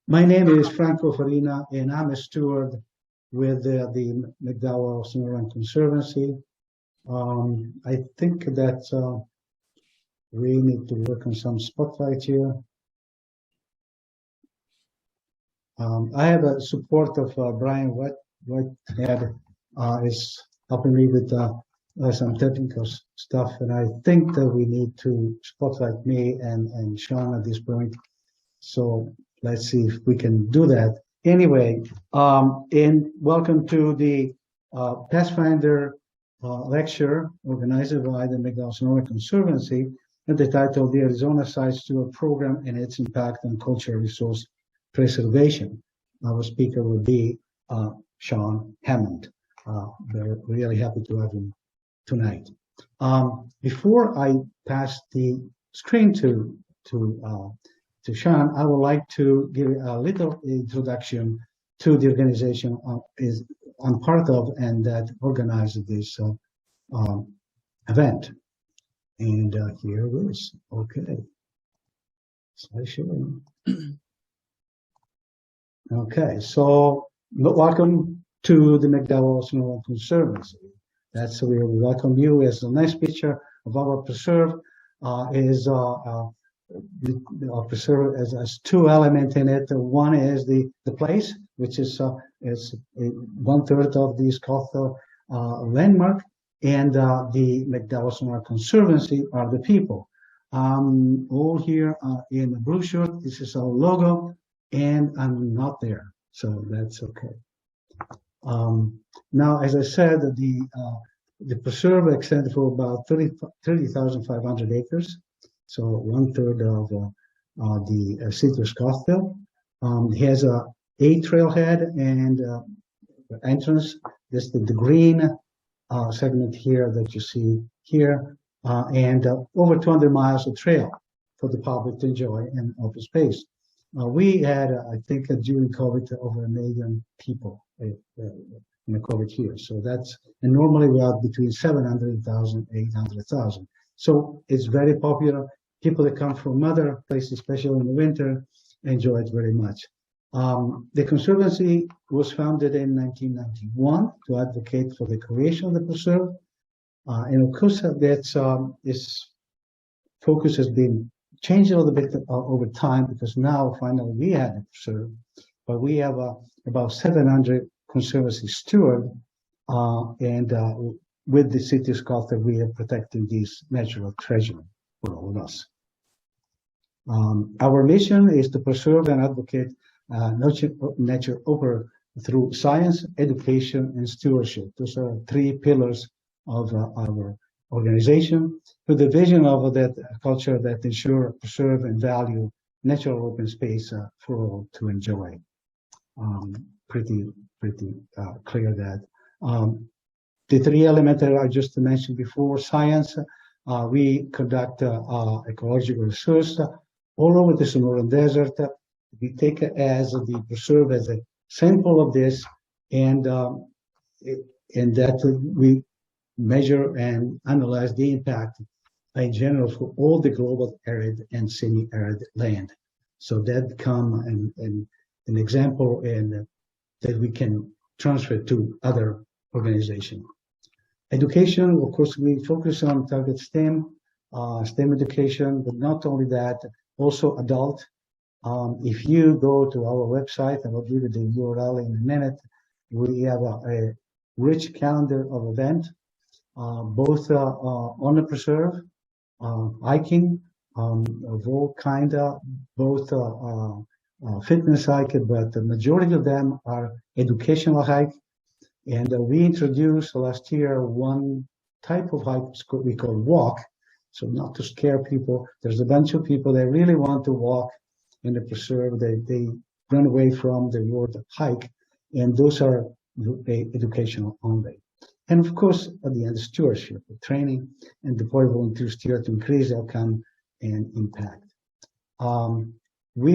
My name is Franco Farina, and I'm a steward with the McDowell Sonoran Conservancy. I think that we need to work on some spotlight here. I have a support of Brian Whitehead is helping me with some technical stuff, and I think that we need to spotlight me and Sean at this point. So let's see if we can do that. Anyway, and welcome to the Pathfinder lecture organized by the McDowell Sonoran Conservancy, and the title, The Arizona Site Steward Program and Its Impact on Cultural Resource Preservation. Our speaker will be Sean Hammond. We're really happy to have him tonight. Before I pass the screen to Sean, I would like to give a little introduction to the organization I'm part of and that organized this event. And here it is. Okay. Slideshow. Okay, so welcome to the McDowell Sonoran Conservancy. That's we welcome you. As the next picture of our preserve is preserve as two elements in it. One is the place, which is 1/3 of the sculpture landmark, and the McDowell Sonoran Conservancy are the people. All here in the blue shirt. This is our logo, and I'm not there, so that's okay. Now, as I said, the preserve extends for about 30,500 acres. So 1/3 of the city of Scottsdale. It has a trailhead and entrance. This is the green segment here that you see here, and over 200 miles of trail for the public to enjoy and open space. We had, I think, during COVID, over 1 million people in the COVID year. So that's, and normally we are between 700,000, 800,000. So it's very popular. People that come from other places, especially in the winter, enjoy it very much. The Conservancy was founded in 1991 to advocate for the creation of the preserve. And of course, that's its focus has been changed a little bit over time, because now finally we have a preserve, but we have about 700 Conservancy stewards, and with the city of Scottsdale, we are protecting this natural treasure for all of us. Our mission is to preserve and advocate nature over through science, education, and stewardship. Those are 3 pillars of our organization, with the vision of that culture that ensure, preserve, and value natural open space for all to enjoy. Pretty clear that. The 3 elements that I just mentioned before: science, we conduct ecological research all over the Sonoran Desert. We take it as the preserve as a sample of this, and that we measure and analyze the impact in general for all the global arid and semi-arid land. So that become an example and that we can transfer to other organizations. Education, of course, we focus on target STEM education, but not only that, also adult. If you go to our website, I will give you the URL in a minute, we have a rich calendar of events, both on the preserve, hiking, of all kind of, both fitness hike, but the majority of them are educational hike. And we introduced last year one type of hike we call walk. So not to scare people. There's a bunch of people that really want to walk in the preserve. They run away from the word hike, and those are educational only. And of course, at the end, stewardship, training, and deploy volunteers to increase outcome and impact. We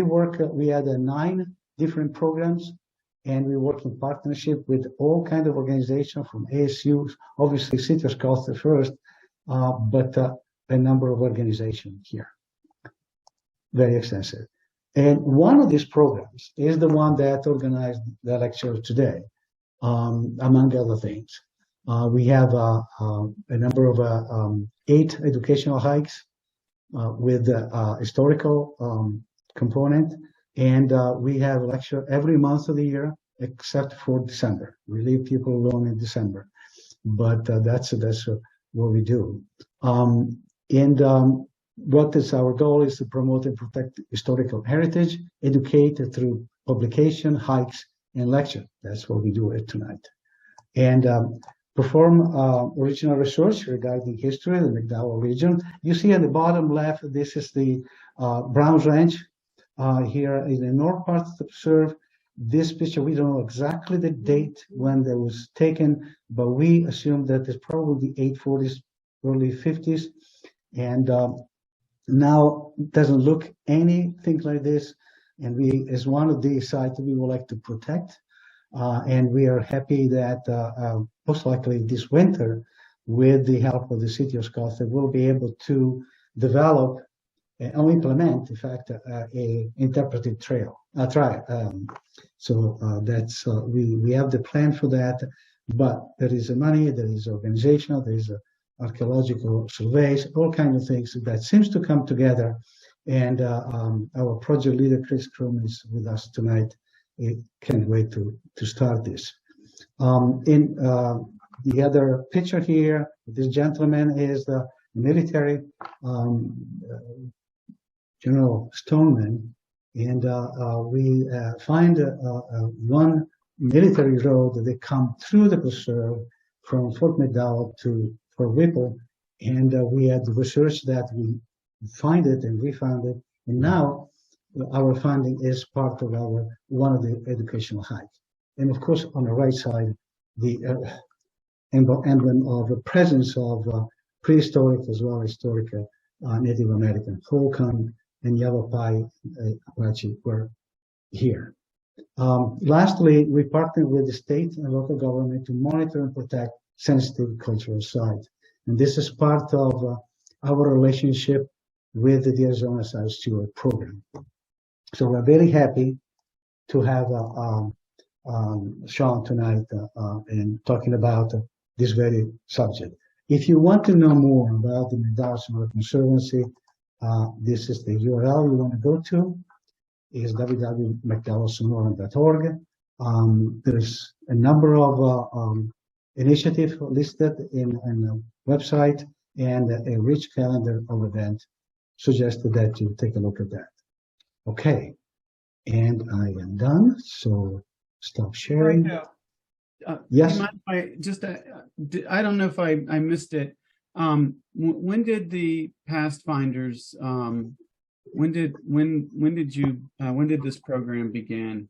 had 9 different programs, and we work in partnership with all kinds of organizations, from ASU, obviously City of Scottsdale first, but a number of organizations here. Very extensive. And one of these programs is the one that organized the lecture today, among other things. We have a number of 8 educational hikes with a historical component, and we have a lecture every month of the year except for December. We leave people alone in December, but that's what we do. What is our goal is to promote and protect historical heritage, educate through publication, hikes, and lecture. That's what we do it tonight. And perform original research regarding history of the McDowell region. You see at the bottom left, this is the Browns Ranch here in the north part of the preserve. This picture, we don't know exactly the date when that was taken, but we assume that it's probably the 840s, early 50s. And now it doesn't look anything like this. And we, as one of the sites we would like to protect. And we are happy that most likely this winter, with the help of the city of Scottsdale, we'll be able to develop and implement, in fact, a interpretive trial. So that's we have the plan for that, but there is money, there is organizational, there is archaeological surveys, all kinds of things that seems to come together. And our project leader, Chris Crum, is with us tonight. Can't wait to start this. In the other picture here, this gentleman is the military General Stoneman, and we find one military road that come through the preserve from Fort McDowell to Fort Whipple, and we had researched that, we find it and we found it, and now our funding is part of our one of the educational hikes. And of course, on the right side, the emblem of the presence of prehistoric as well as historic Native American Hokan and Yavapai Apache were here. Lastly, we partnered with the state and local government to monitor and protect sensitive cultural sites. And this is part of our relationship with the Arizona Site Steward program. So we're very happy to have Sean tonight and talking about this very subject. If you want to know more about the McDowell Sonora Conservancy, this is the URL you want to go to, is www.mcdowellsonora.org. There's a number of initiatives listed in the website and a rich calendar of events. Suggested that you take a look at that. Okay, and I am done, so stop sharing. Yes? Do you mind if I just, I don't know if I missed it. When did the Past Finders, when did this program begin?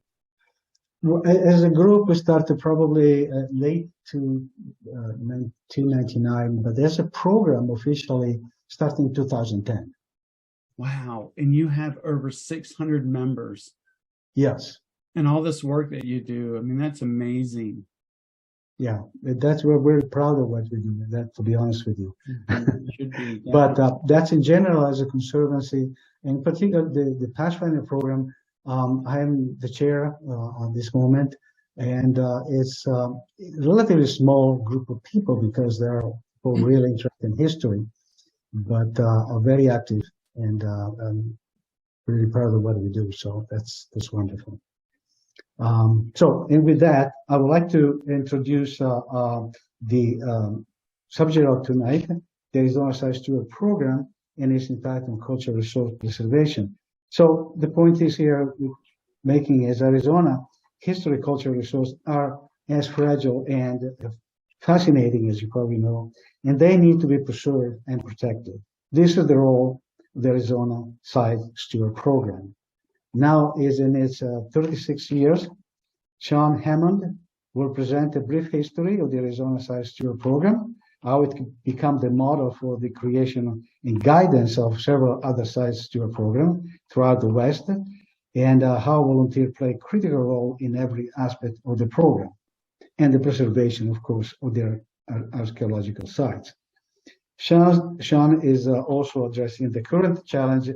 Well, as a group, we started probably late to 1999, but as a program officially starting in 2010. Wow, and you have over 600 members. Yes. And all this work that you do, I mean, that's amazing. Yeah, that's we're very proud of what we do, that, to be honest with you. Should be, yeah. But that's in general as a conservancy, in particular the Pathfinder program. I am the chair on this moment, and it's a relatively small group of people because there are people really interested in history, but are very active, and I'm really proud of what we do. So that's wonderful. And with that, I would like to introduce the subject of tonight, the Arizona Site Steward program, and its impact on cultural resource preservation. So the point is here making is Arizona history, cultural resources are as fragile and fascinating as you probably know, and they need to be preserved and protected. This is the role of the Arizona Site Steward program. Now is in its 36 years. Sean Hammond will present a brief history of the Arizona Site Steward program, how it became the model for the creation and guidance of several other site steward programs throughout the West, and how volunteers play a critical role in every aspect of the program, and the preservation, of course, of their archaeological sites. Sean is also addressing the current challenge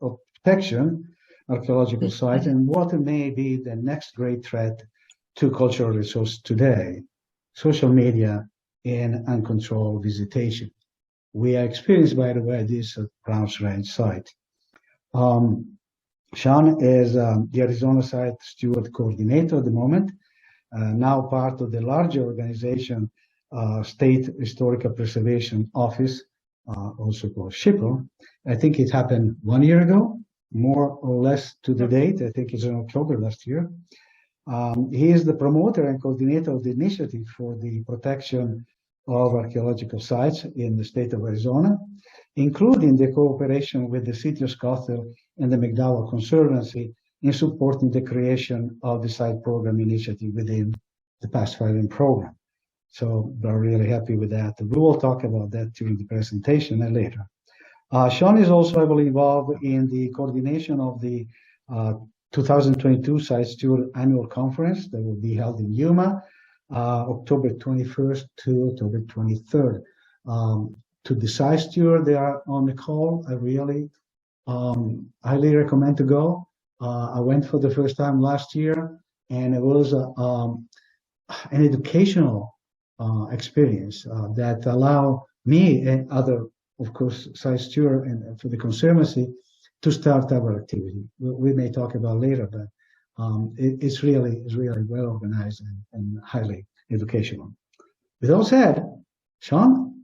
of protection archaeological sites and what may be the next great threat to cultural resources today, social media and uncontrolled visitation. We are experienced, by the way, this Browns Ranch site. Sean is the Arizona site steward coordinator at the moment, now part of the larger organization, State Historical Preservation Office, also called SHPO. I think it happened 1 year ago, more or less to the date. I think it's in October last year. He is the promoter and coordinator of the initiative for the protection of archaeological sites in the state of Arizona, including the cooperation with the City of Scottsdale and the McDowell Conservancy in supporting the creation of the site program initiative within the Pathfinding program. So we're really happy with that. We will talk about that during the presentation and later. Sean is also heavily involved in the coordination of the 2022 Site Steward Annual Conference that will be held in Yuma, October 21st to October 23rd. To the Site Steward, they are on the call. I really highly recommend to go. I went for the first time last year, and it was an educational experience that allowed me and other, of course, Site Steward and for the Conservancy to start our activity. We may talk about later, but it's really well organized and highly educational. With all said, Sean,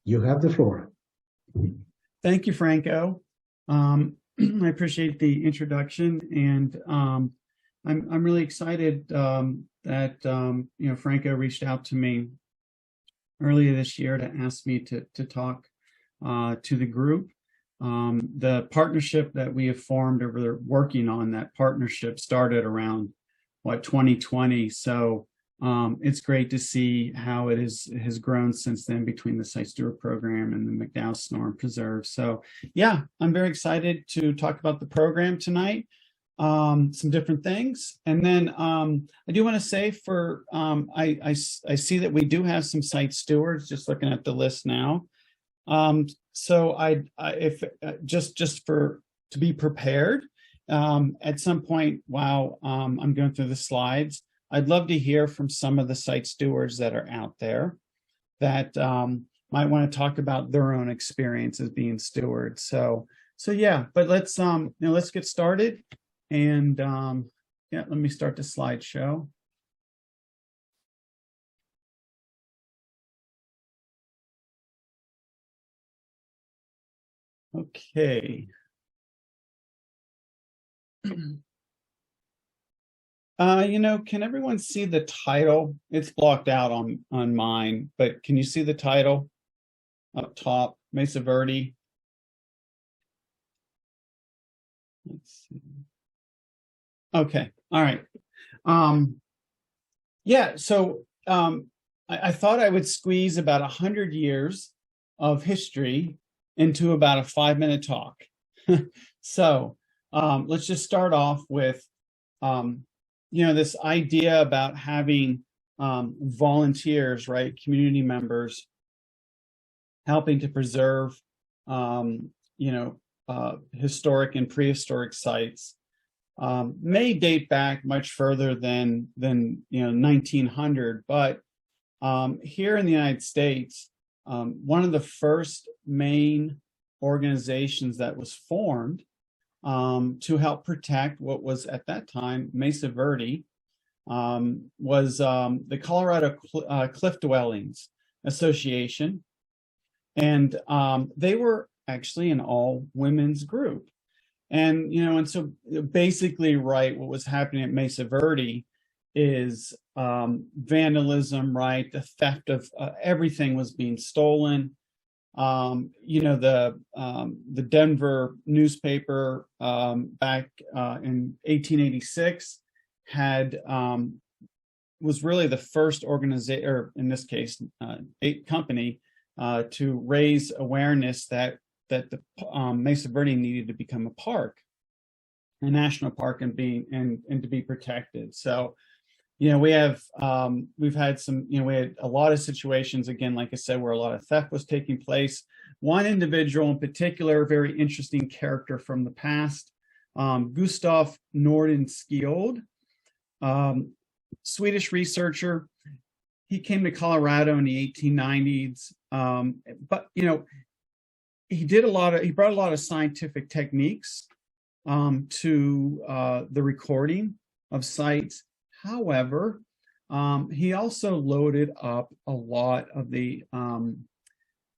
you have the floor. Thank you, Franco. I appreciate the introduction, and I'm really excited that Franco reached out to me earlier this year to ask me to talk to the group. The partnership that we have formed, or we're working on, that partnership started around 2020. So it's great to see how it has grown since then between the Site Steward program and the McDowell Sonoran Preserve. So yeah, I'm very excited to talk about the program tonight, some different things. And then I do want to say for, I see that we do have some site stewards, just looking at the list now. So if just to be prepared, at some point while I'm going through the slides, I'd love to hear from some of the site stewards that are out there that might want to talk about their own experience as being stewards. So yeah, but let's let's get started. And yeah, let me start the slideshow. Okay. Can everyone see the title? It's blocked out on mine, but can you see the title up top? Mesa Verde. Let's see. Okay, all right. Yeah, so I thought I would squeeze about 100 years of history into about a 5-minute talk. So let's just start off with this idea about having volunteers, right, community members, helping to preserve historic and prehistoric sites. May date back much further than 1900, but here in the United States, one of the first main organizations that was formed to help protect what was at that time Mesa Verde was the Colorado Cliff Dwellings Association, and they were actually an all women's group. And and so basically, right, what was happening at Mesa Verde is vandalism, right? The theft of everything was being stolen. The Denver newspaper back in 1886 was really the first organization, or in this case, company, to raise awareness that the Mesa Verde needed to become a park, a national park, and to be protected. So, we've had we had a lot of situations, again, like I said, where a lot of theft was taking place. One individual in particular, very interesting character from the past, Gustav Nordenskjöld, Swedish researcher. He came to Colorado in the 1890s, but he brought a lot of scientific techniques to the recording of sites. However, he also loaded up a lot of the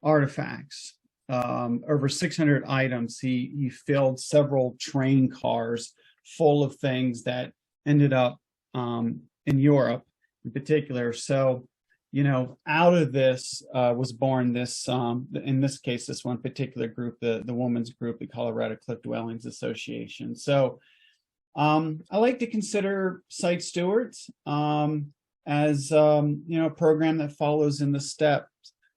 artifacts, over 600 items. He filled several train cars full of things that ended up in Europe in particular. So, out of this was born this, in this case, this one particular group, the women's group, the Colorado Cliff Dwellings Association. So I like to consider Site Stewards as a program that follows in the steps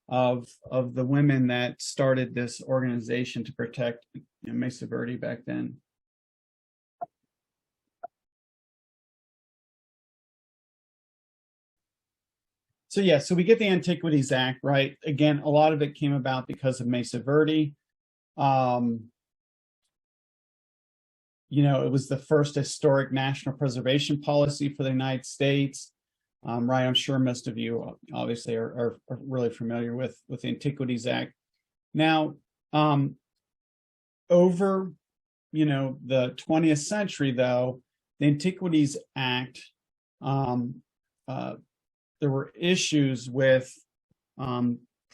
of the women that started this organization to protect Mesa Verde back then. So yeah, so we get the Antiquities Act, right? Again, a lot of it came about because of Mesa Verde. It was the first historic national preservation policy for the United States. Right, I'm sure most of you obviously are really familiar with the Antiquities Act. Now, over the 20th century, though, the Antiquities Act, there were issues with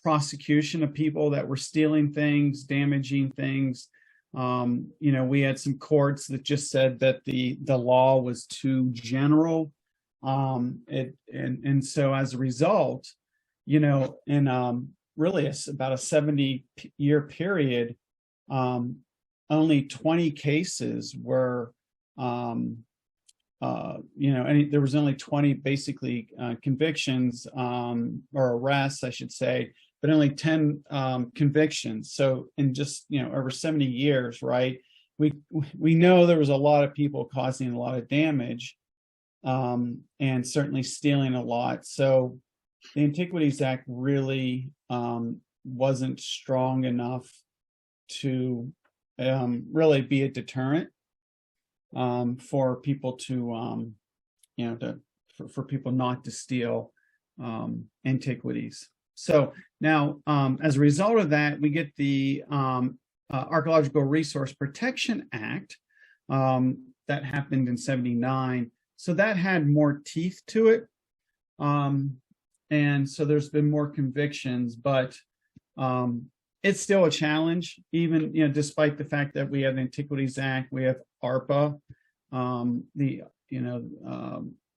prosecution of people that were stealing things, damaging things. We had some courts that just said that the law was too general. And so as a result, in really about a 70-year period, only 20 cases were, there was only 20 basically convictions or arrests, I should say, but only 10 convictions. So in just over 70 years, right? We know there was a lot of people causing a lot of damage, and certainly stealing a lot. So the Antiquities Act really wasn't strong enough to really be a deterrent for people to, for people not to steal antiquities. So now, as a result of that, we get the Archaeological Resource Protection Act that happened in '79. So that had more teeth to it. And so there's been more convictions, but it's still a challenge, even, despite the fact that we have the Antiquities Act, we have ARPA,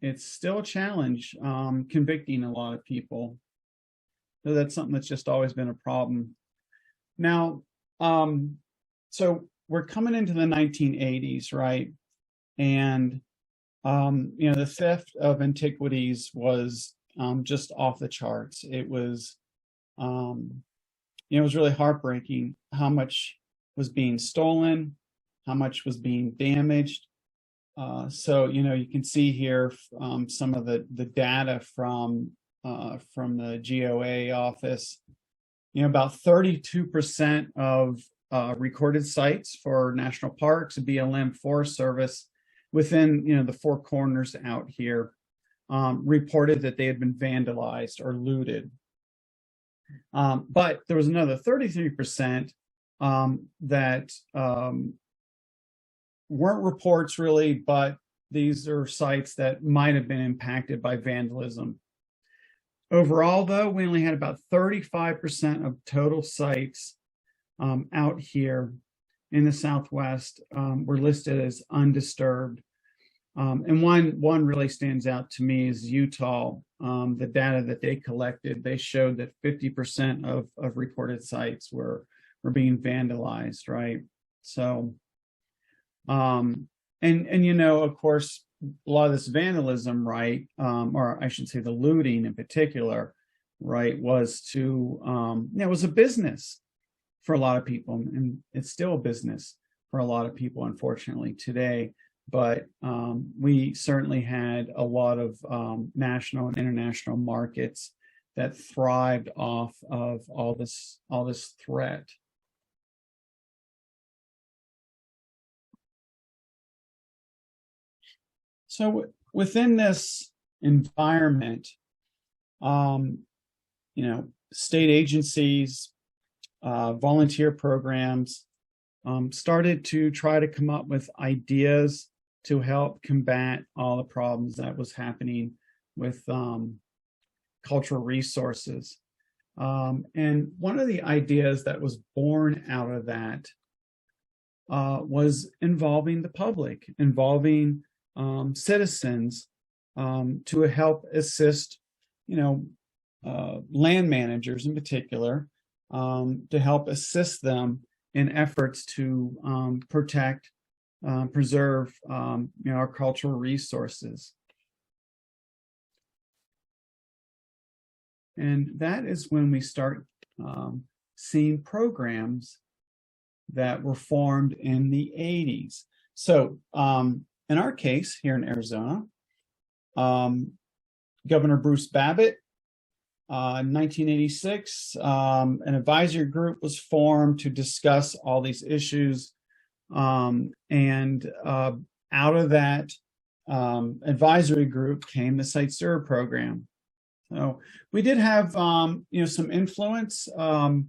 it's still a challenge convicting a lot of people. So that's something that's just always been a problem. Now, so we're coming into the 1980s, right? And the theft of antiquities was just off the charts. It was, it was really heartbreaking how much was being stolen, how much was being damaged. So you can see here some of the data from the GOA office. About 32% of recorded sites for national parks, BLM, Forest Service, within the four corners out here, reported that they had been vandalized or looted. But there was another 33% that weren't reports really, but these are sites that might have been impacted by vandalism. Overall, though, we only had about 35% of total sites out here in the Southwest were listed as undisturbed. And one really stands out to me is Utah. The data that they collected, they showed that 50% of recorded sites were being vandalized, right? So, and of course, a lot of this vandalism, right, or I should say the looting in particular, right, was to, it was a business for a lot of people, and it's still a business for a lot of people, unfortunately, today. But we certainly had a lot of national and international markets that thrived off of all this threat. So within this environment, state agencies, volunteer programs started to try to come up with ideas to help combat all the problems that was happening with cultural resources. And one of the ideas that was born out of that was involving the public, involving citizens to help assist, land managers in particular, to help assist them in efforts to protect, preserve, our cultural resources. And that is when we start seeing programs that were formed in the 80s. So in our case here in Arizona, Governor Bruce Babbitt, in 1986, an advisory group was formed to discuss all these issues. And out of that advisory group came the Site Steward program. So we did have, some influence. The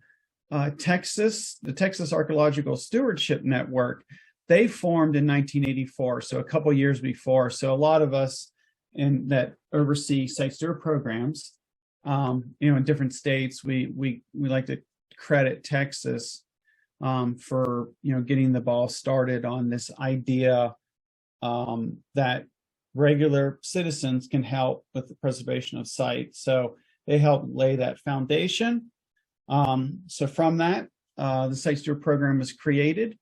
Texas Archaeological Stewardship Network, they formed in 1984, so a couple years before. So a lot of us that oversee Site Steward programs, in different states, we like to credit Texas for getting the ball started on this idea that regular citizens can help with the preservation of sites. So they helped lay that foundation. So from that, the Site Steward program was created.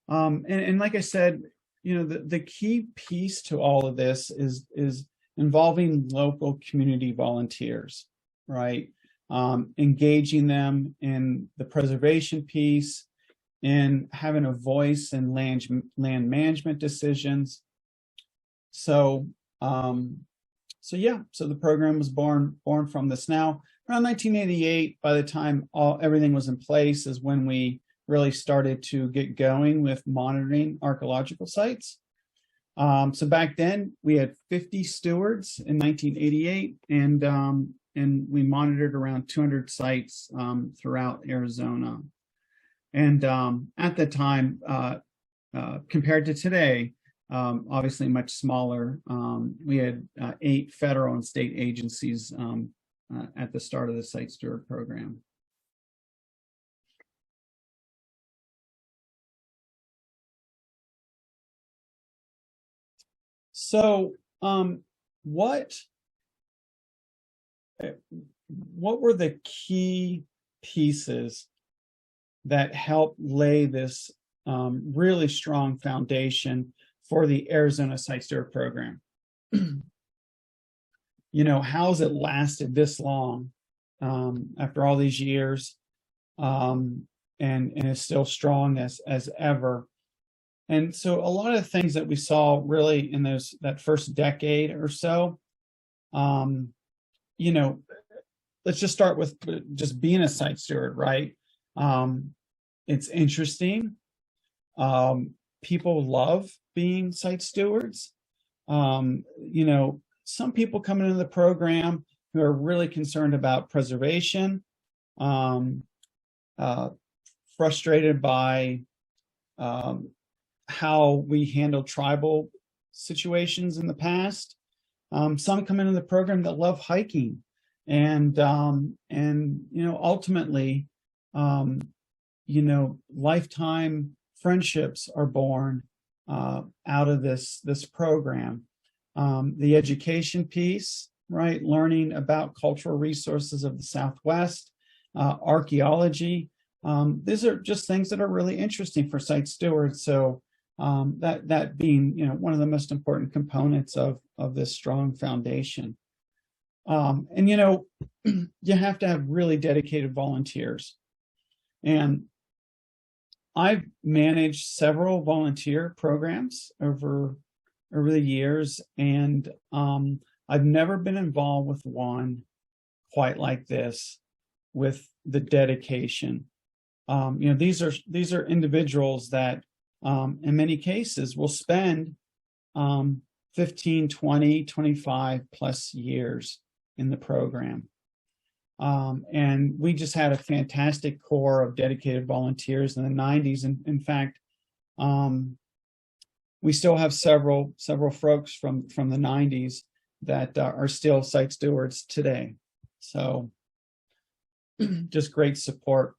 And like I said, the key piece to all of this is involving local community volunteers, right? Engaging them in the preservation piece and having a voice in land management decisions. So the program was born from this. Now, around 1988, by the time everything was in place, is when we really started to get going with monitoring archaeological sites. So back then we had 50 stewards in 1988, and we monitored around 200 sites throughout Arizona. And at the time, compared to today, obviously much smaller. We had 8 federal and state agencies at the start of the Site Steward program. So what were the key pieces that helped lay this really strong foundation for the Arizona Site Steward program? How's it lasted this long after all these years, and is still strong as ever? And so a lot of the things that we saw really in that first decade or so, let's just start with just being a site steward, right? It's interesting. People love being site stewards. Some people coming into the program who are really concerned about preservation, frustrated by how we handle tribal situations in the past. Some come into the program that love hiking, and ultimately, lifetime friendships are born out of this program. The education piece, right? Learning about cultural resources of the Southwest, archaeology. These are just things that are really interesting for site stewards. So that being, one of the most important components of this strong foundation. And you have to have really dedicated volunteers. And I've managed several volunteer programs over the years, and I've never been involved with one quite like this, with the dedication. These are individuals that in many cases will spend 5 15, 20, 25 plus years in the program. And we just had a fantastic core of dedicated volunteers in the 90s. And in fact, we still have several folks from the 90s that are still site stewards today. So just great support.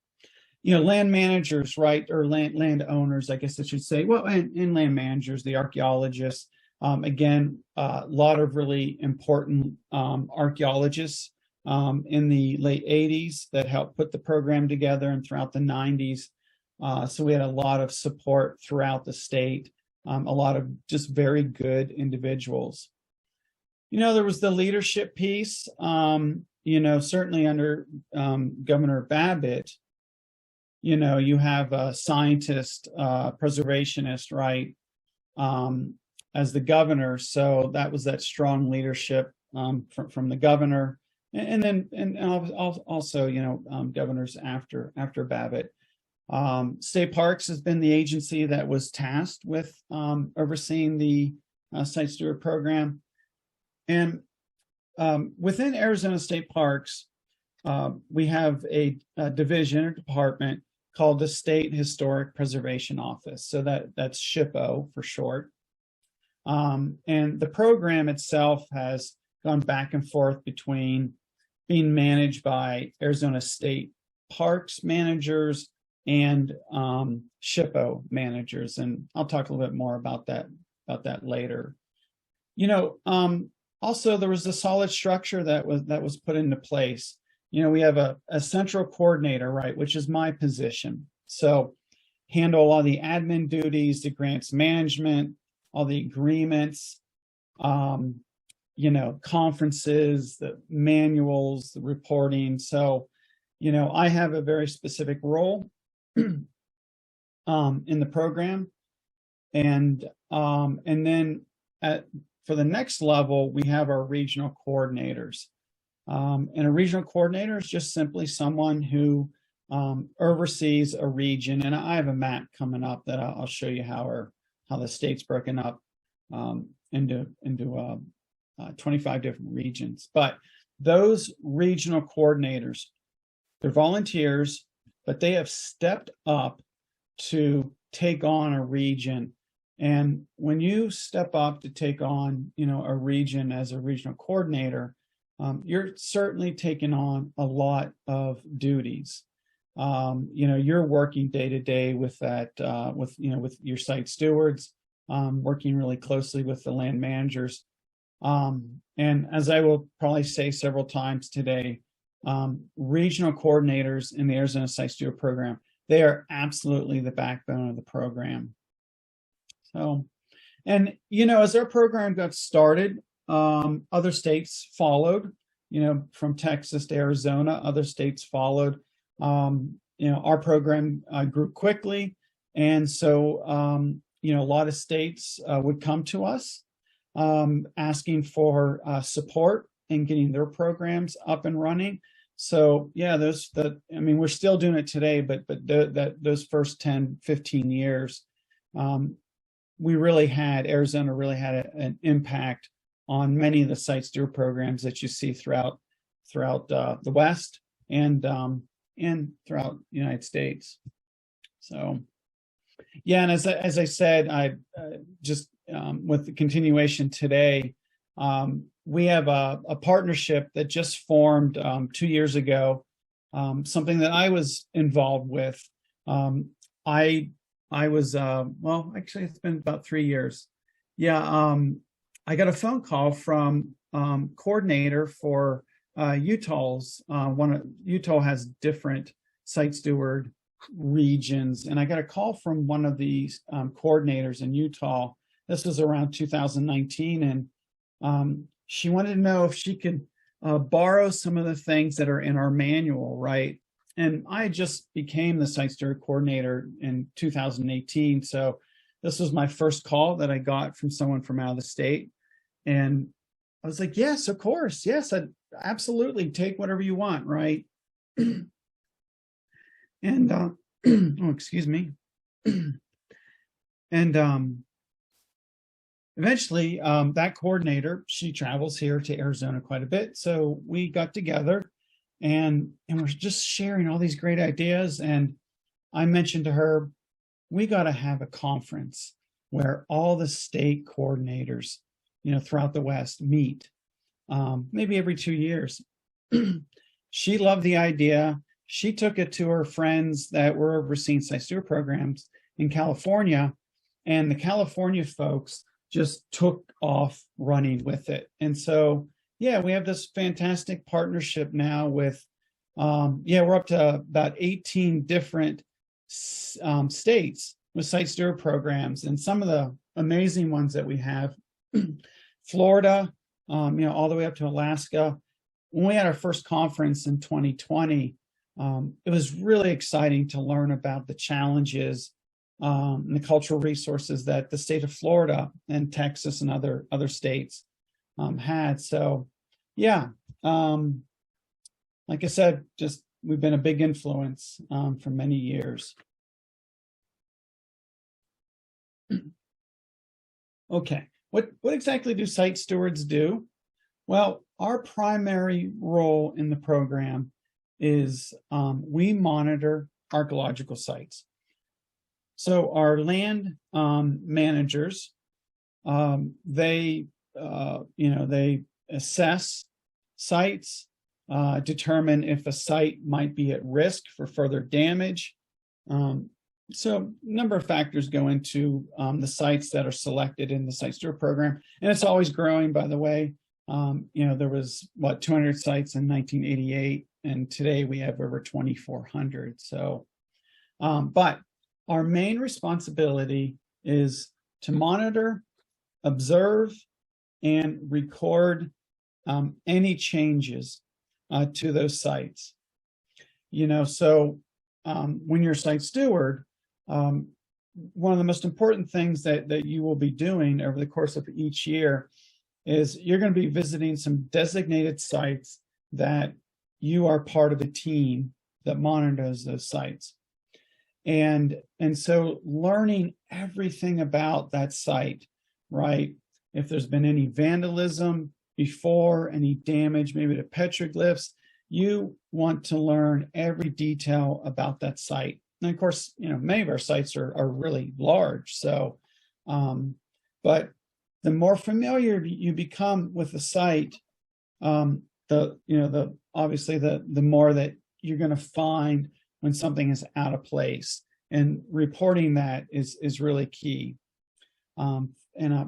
Land managers, right, or land owners, I guess I should say. Well, and land managers, the archaeologists. Again, a lot of really important archaeologists in the late 80s that helped put the program together, and throughout the 90s. So we had a lot of support throughout the state, a lot of just very good individuals. There was the leadership piece, certainly under Governor Babbitt. You have a scientist, preservationist, right, as the governor. So that was that strong leadership from the governor. And also, governors after Babbitt. State Parks has been the agency that was tasked with overseeing the Site Steward program. And within Arizona State Parks, we have a division or department called the State Historic Preservation Office. So that's SHPO for short. And the program itself has gone back and forth between being managed by Arizona State Parks managers and SHPO managers. And I'll talk a little bit more about that later. Also, there was a solid structure that was put into place. We have a central coordinator, right, which is my position. So handle all the admin duties, the grants management, all the agreements, conferences, the manuals, the reporting. So, I have a very specific role in the program. And then for the next level, we have our regional coordinators. And a regional coordinator is just simply someone who oversees a region. And I have a map coming up that I'll show you how the state's broken up into 25 different regions. But those regional coordinators, they're volunteers, but they have stepped up to take on a region. And when you step up to take on, a region as a regional coordinator, you're certainly taking on a lot of duties. You're working day to day with that, with your site stewards, working really closely with the land managers. And as I will probably say several times today, regional coordinators in the Arizona Site Steward program, they are absolutely the backbone of the program. So, and, as our program got started, other states followed, from Texas to Arizona, other states followed. Our program grew quickly. And so, a lot of states would come to us asking for support in getting their programs up and running. So, yeah, we're still doing it today, but those first 10, 15 years, Arizona really had an impact on many of the site steward programs that you see throughout the West and throughout the United States. So, yeah, and as I said, I just with the continuation today, we have a partnership that just formed 2 years ago, something that I was involved with. I was, actually, it's been about 3 years. Yeah, I got a phone call from coordinator for Utah's. Utah has different site steward regions, and I got a call from one of these coordinators in Utah. This was around 2019, and she wanted to know if she could borrow some of the things that are in our manual, right? And I just became the site steward coordinator in 2018. So this was my first call that I got from someone from out of the state. And I was like, yes, of course. Yes, I'd absolutely take whatever you want, right? And, oh, excuse me. And eventually, that coordinator, she travels here to Arizona quite a bit. So we got together and we're just sharing all these great ideas. And I mentioned to her, we got to have a conference where all the state coordinators, throughout the West meet, maybe every 2 years. She loved the idea. She took it to her friends that were overseeing site steward programs in California, and the California folks just took off running with it. And so, yeah, we have this fantastic partnership now with, we're up to about 18 different states with site steward programs, and some of the amazing ones that we have, Florida, all the way up to Alaska. When we had our first conference in 2020, it was really exciting to learn about the challenges and the cultural resources that the state of Florida and Texas and other states had. So, yeah, like I said, just we've been a big influence for many years. Okay, what exactly do site stewards do? Well, our primary role in the program is we monitor archaeological sites. So our land managers, they assess sites, determine if a site might be at risk for further damage. So a number of factors go into the sites that are selected in the site steward program, and it's always growing, by the way. There was 200 sites in 1988, and today we have over 2,400. So, but our main responsibility is to monitor, observe, and record any changes to those sites. So when you're a site steward, one of the most important things that you will be doing over the course of each year is you're going to be visiting some designated sites that you are part of a team that monitors those sites. And so learning everything about that site, right? If there's been any vandalism before, any damage maybe to petroglyphs, you want to learn every detail about that site. And of course, many of our sites are really large. So, but the more familiar you become with the site, obviously the more that you're going to find when something is out of place, and reporting that is really key. And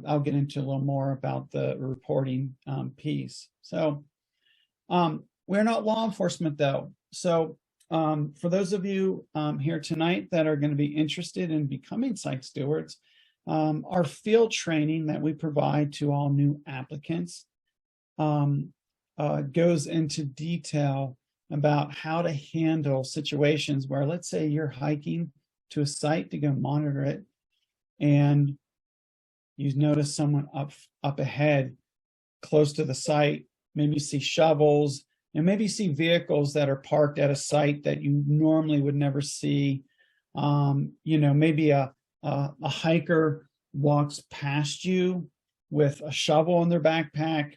I'll get into a little more about the reporting piece. So we're not law enforcement, though. So for those of you here tonight that are going to be interested in becoming site stewards, our field training that we provide to all new applicants goes into detail about how to handle situations where, let's say, you're hiking to a site to go monitor it, and you notice someone up ahead close to the site. Maybe you see shovels, and maybe you see vehicles that are parked at a site that you normally would never see. Maybe a hiker walks past you with a shovel in their backpack.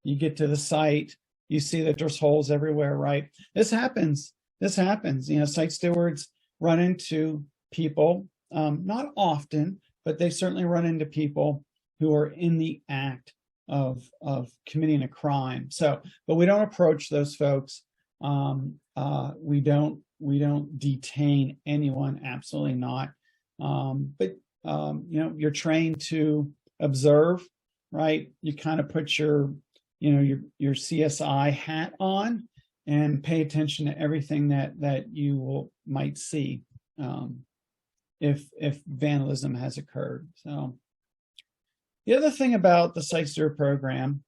You get to the site, you see that there's holes everywhere, right? This happens. Site stewards run into people, not often, but they certainly run into people who are in the act of committing a crime. So, but we don't approach those folks. We don't detain anyone, absolutely not. But you're trained to observe, right? You kind of put your CSI hat on and pay attention to everything that you might see if vandalism has occurred. So the other thing about the Site Steward program,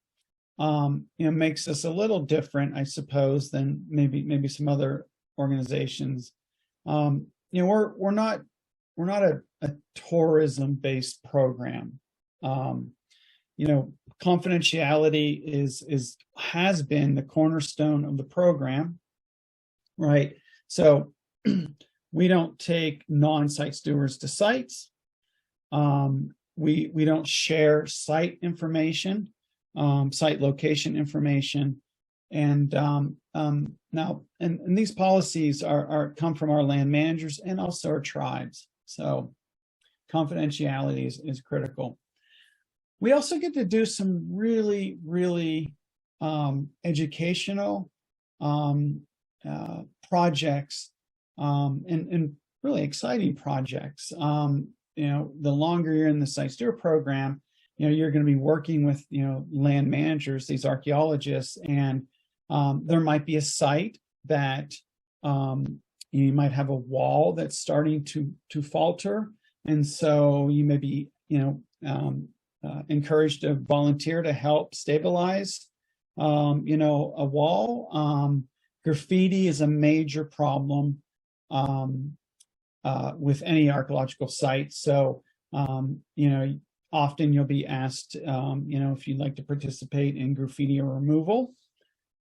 makes us a little different, I suppose, than maybe some other organizations. We're not a tourism-based program. Confidentiality has been the cornerstone of the program, right? So we don't take non-site stewards to sites. we don't share site information, site location information. And now, and these policies come from our land managers and also our tribes. So confidentiality is critical. We also get to do some really, really educational projects and really exciting projects. The longer you're in the Site Steward program, you're going to be working with, land managers, these archaeologists, and there might be a site that you might have a wall that's starting to falter. And so you may be, encouraged to volunteer to help stabilize, a wall. Graffiti is a major problem with any archaeological site. So, often you'll be asked, if you'd like to participate in graffiti removal,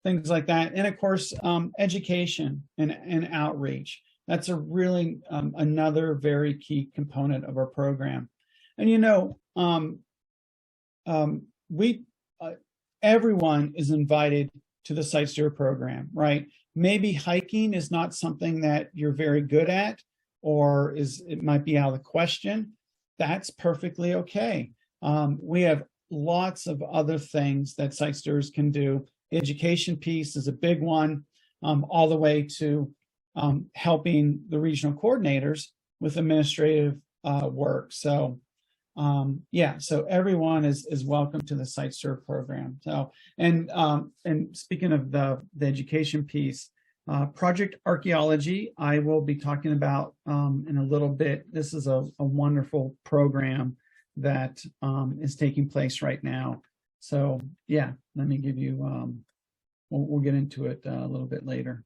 things like that. And of course, education and outreach. That's a really another very key component of our program. And everyone is invited to the Site Steward program, right? Maybe hiking is not something that you're very good at, or it might be out of the question. That's perfectly okay. We have lots of other things that site stewards can do. The education piece is a big one, all the way to helping the regional coordinators with administrative work. So so everyone is welcome to the Site Steward program. So, and speaking of the education piece, Project Archaeology, I will be talking about in a little bit. This is a wonderful program that is taking place right now. So yeah, let me give you, we'll get into it a little bit later.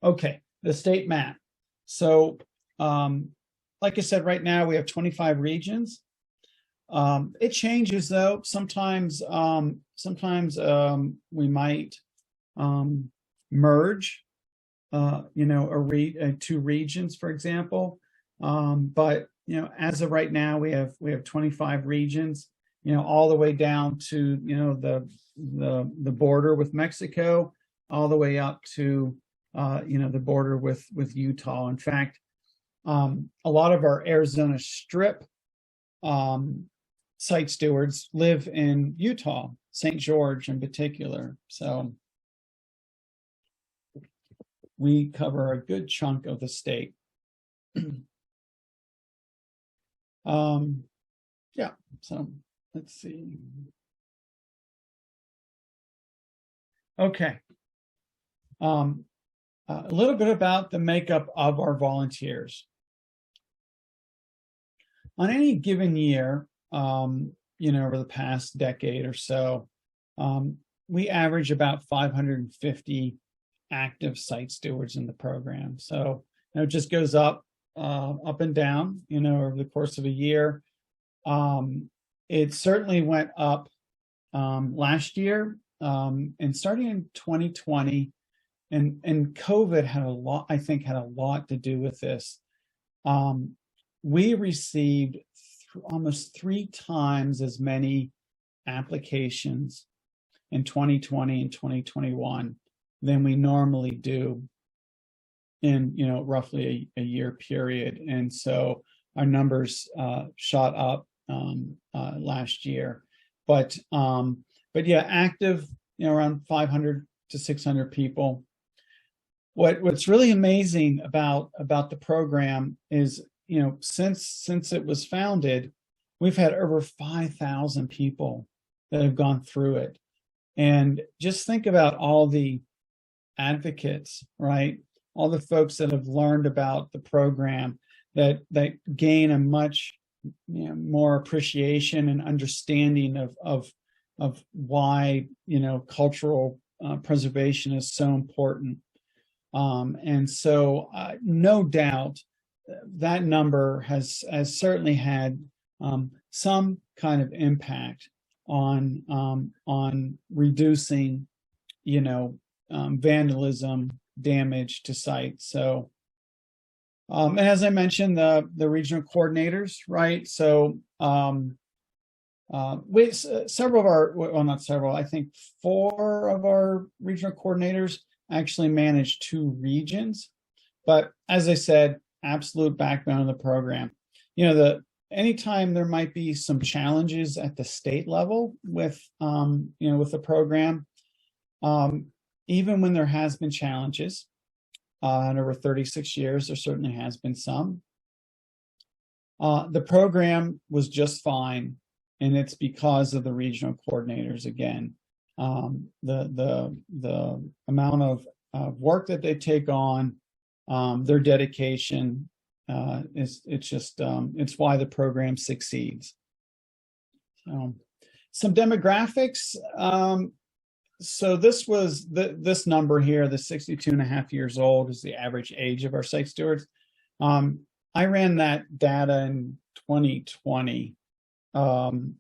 Okay, the state map. So like I said, right now we have 25 regions. It changes though. Sometimes we might merge, two regions, for example. But as of right now, we have 25 regions. All the way down to the border with Mexico, all the way up to the border with Utah. In fact, a lot of our Arizona Strip site stewards live in Utah, St. George in particular. So we cover a good chunk of the state. Yeah, so let's see. Okay. A little bit about the makeup of our volunteers. On any given year, over the past decade or so, we average about 550 active site stewards in the program. So it just goes up and down, over the course of a year. It certainly went up last year, and starting in 2020, and COVID had a lot to do with this. We received almost 3 times as many applications in 2020 and 2021 than we normally do in roughly a year period. And so our numbers shot up last year, but yeah, active around 500 to 600 people. What's really amazing about the program is since it was founded, we've had over 5,000 people that have gone through it. And just think about all the advocates, right? All the folks that have learned about the program that gain a much more appreciation and understanding of why cultural preservation is so important. And so no doubt that number has certainly had some kind of impact on reducing vandalism, damage to sites. So And as I mentioned, the regional coordinators, right? So several of our, well, not several, I think 4 of our regional coordinators actually manage 2 regions. But as I said, absolute backbone of the program. Anytime there might be some challenges at the state level with, with the program, even when there has been challenges, in over 36 years, there certainly has been some. The program was just fine, and it's because of the regional coordinators again. The amount of work that they take on, their dedication, it's why the program succeeds. So, some demographics. So this number here, the 62.5 years old, is the average age of our site stewards. I ran that data in 2020. And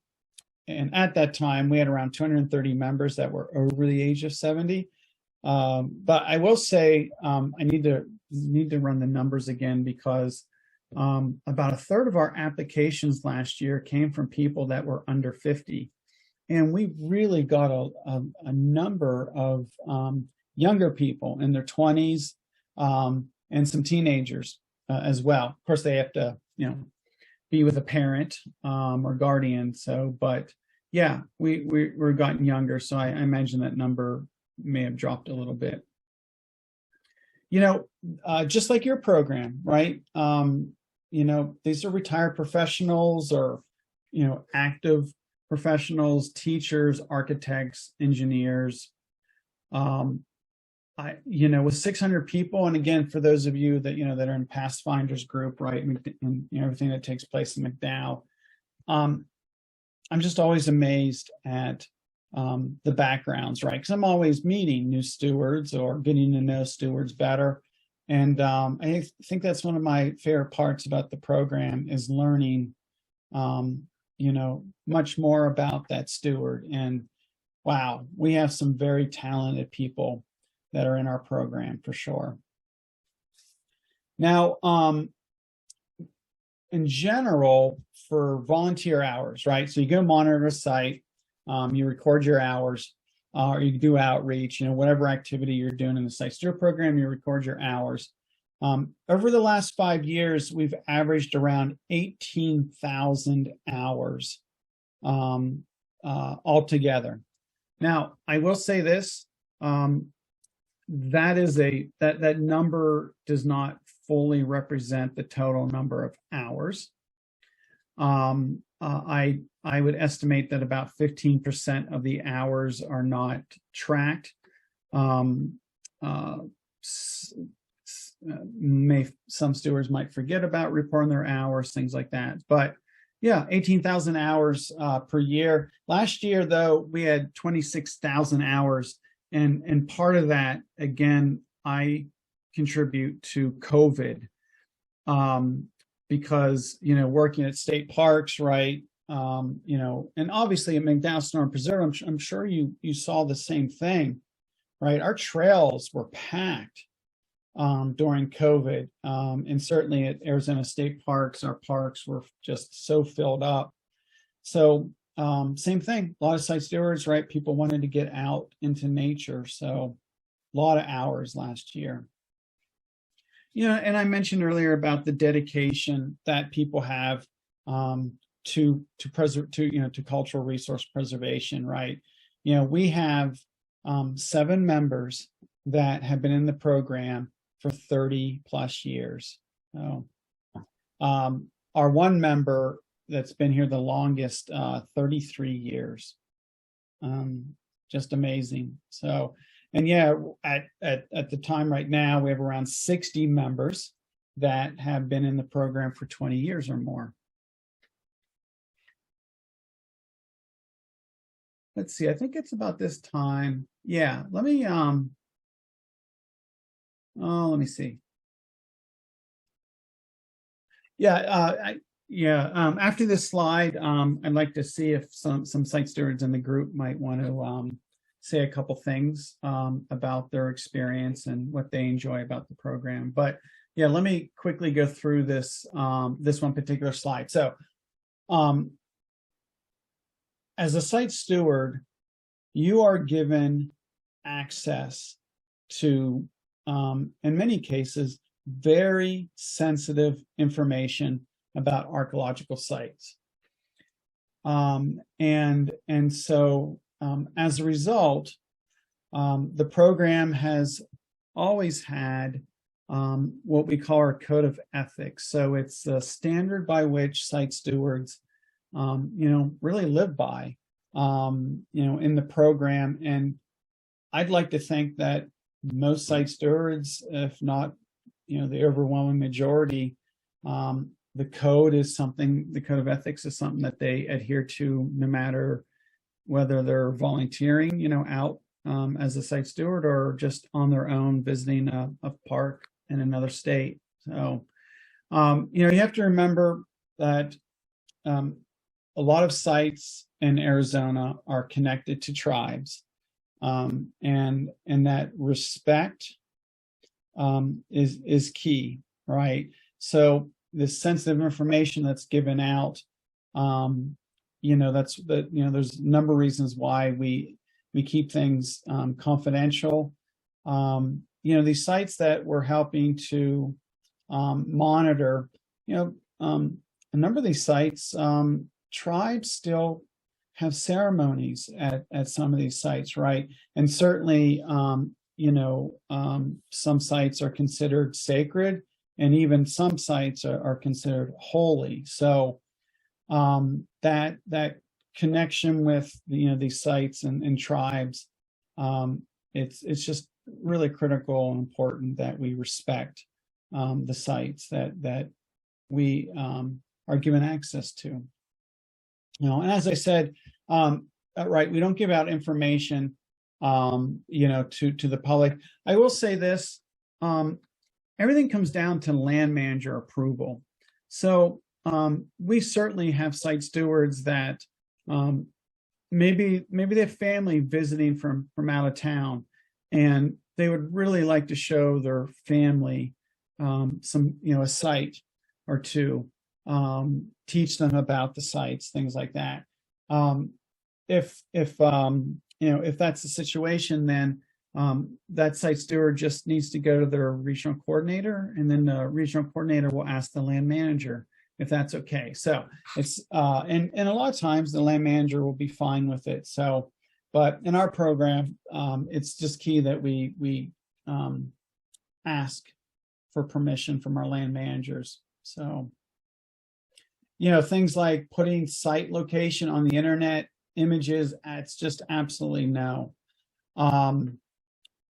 at that time, we had around 230 members that were over the age of 70. But I will say, I need to run the numbers again, because about a third of our applications last year came from people that were under 50. And we really got a number of younger people in their 20s, and some teenagers as well. Of course, they have to, be with a parent or guardian. So, but yeah, we're gotten younger. So I imagine that number may have dropped a little bit. Just like your program, right? These are retired professionals or, active professionals, teachers, architects, engineers. With 600 people, and again, for those of you that that are in Pathfinders group, right, and everything that takes place in McDowell, I'm just always amazed at the backgrounds, right? Because I'm always meeting new stewards or getting to know stewards better, and I think that's one of my favorite parts about the program is learning, much more about that steward. And wow, we have some very talented people that are in our program for sure. Now, in general, for volunteer hours, right? So you go monitor a site, you record your hours, or you do outreach, whatever activity you're doing in the site steward program, you record your hours. Over the last 5 years, we've averaged around 18,000 hours altogether. Now, I will say this, that number does not fully represent the total number of hours. I would estimate that about 15% of the hours are not tracked. Some stewards might forget about reporting their hours, things like that. But yeah, 18,000 hours per year. Last year, though, we had 26,000 hours. And part of that, again, I contribute to COVID, because, working at state parks, right, and obviously at McDowell Storm Preserve, I'm sure you saw the same thing, right? Our trails were packed during COVID, and certainly at Arizona State Parks, our parks were just so filled up. So same thing, a lot of site stewards, right? People wanted to get out into nature. So a lot of hours last year. And I mentioned earlier about the dedication that people have to cultural resource preservation, right? We have 7 members that have been in the program for 30 plus years. So, our one member that's been here the longest, 33 years. Just amazing. So, and yeah, at the time right now, we have around 60 members that have been in the program for 20 years or more. Let's see, I think it's about this time. Yeah, let me see. Yeah, after this slide, I'd like to see if some site stewards in the group might want to say a couple things about their experience and what they enjoy about the program. But yeah, let me quickly go through this this one particular slide. So as a site steward, you are given access to, in many cases, very sensitive information about archaeological sites. And so as a result, the program has always had what we call our code of ethics. So it's the standard by which site stewards, really live by, in the program. And I'd like to think that most site stewards, if not, the overwhelming majority, the code of ethics is something that they adhere to, no matter whether they're volunteering, out as a site steward or just on their own visiting a park in another state. So, you have to remember that a lot of sites in Arizona are connected to tribes, and that respect is key, right? So this sensitive information that's given out, there's a number of reasons why we keep things confidential. These sites that we're helping to monitor, a number of these sites, tribes still have ceremonies at some of these sites, right? And certainly, some sites are considered sacred, and even some sites are considered holy. So that connection with these sites and tribes, it's just really critical and important that we respect the sites that we are given access to. And as I said, right, we don't give out information to the public. I will say this, everything comes down to land manager approval. So we certainly have site stewards that maybe they have family visiting from out of town, and they would really like to show their family some, a site or two, teach them about the sites, things like that. If that's the situation, then that site steward just needs to go to their regional coordinator, and then the regional coordinator will ask the land manager if that's okay. So it's and a lot of times the land manager will be fine with it. So, but in our program, it's just key that we ask for permission from our land managers. So, things like putting site location on the internet, images, it's just absolutely no.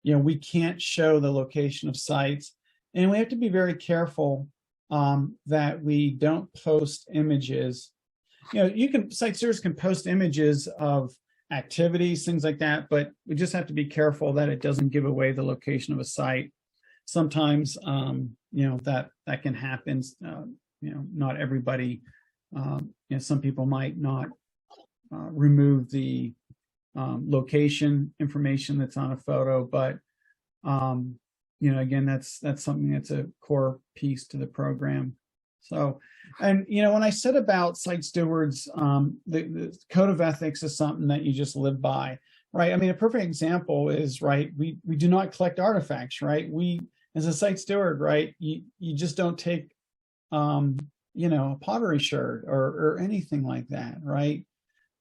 We can't show the location of sites, and we have to be very careful that we don't post images. Site stewards can post images of activities, things like that, but we just have to be careful that it doesn't give away the location of a site. Sometimes, that can happen. Not everybody, some people might not remove the location information that's on a photo, but again, that's something that's a core piece to the program. So, and when I said about site stewards, the code of ethics is something that you just live by, right? I mean, a perfect example is, right, we do not collect artifacts, right? We, as a site steward, right, you just don't take a pottery sherd or anything like that, right?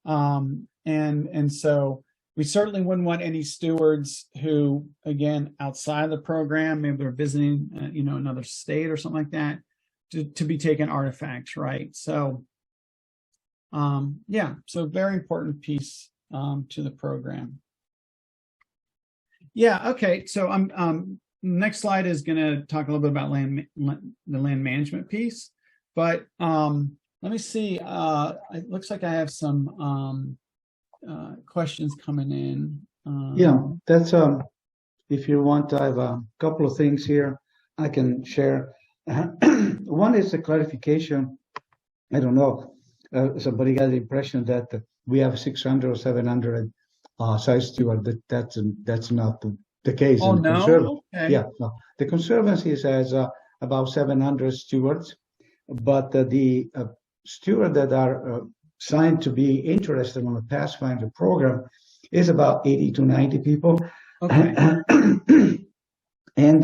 And so we certainly wouldn't want any stewards who, again, outside of the program, maybe they're visiting, another state or something like that, to be taking artifacts, right? So, so very important piece to the program. Yeah, okay. So next slide is going to talk a little bit about the land management piece, but let me see. It looks like I have some questions coming in. That's if you want, I have a couple of things here I can share. One is a clarification. I don't know, somebody got the impression that we have 600 or 700 site stewards. That's not the case. Oh, no? Okay. Yeah, no. The Conservancy has about 700 stewards, but the stewards that are signed to be interested in the Pathfinder program is about 80 to 90 people. Okay. And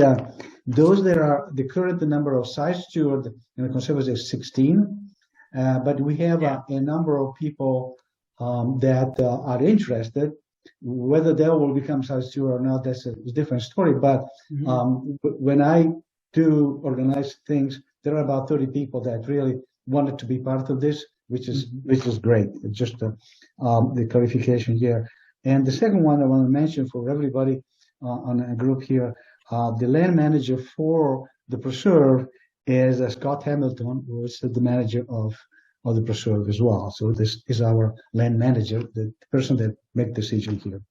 those that are the current number of site stewards in the conservancy is 16, but we have a number of people that are interested. Whether they will become site steward or not, that's a different story. But when I do organize things, there are about 30 people that really wanted to be part of this, which is great. It's just the clarification here. And the second one I want to mention for everybody on a group here, the land manager for the preserve is Scott Hamilton, who is the manager of the preserve as well. So this is our land manager, the person that makes decisions here.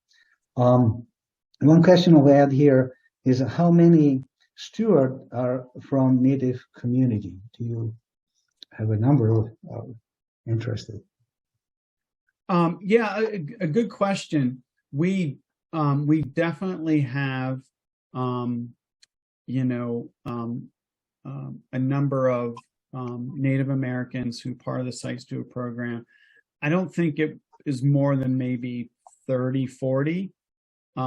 One question I'll add here is how many stewards are from Native community? Do you have a number of interested? Yeah, a good question. We definitely have, a number of Native Americans who are part of the Site Steward program. I don't think it is more than maybe 30, 40. We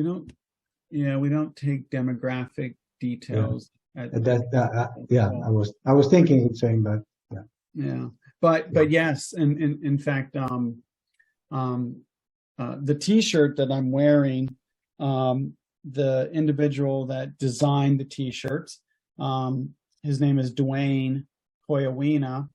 don't take demographic details. I was thinking of saying that. Yeah, but yes, and in fact, the T-shirt that I'm wearing, the individual that designed the T-shirts, his name is Dwayne Koyawina.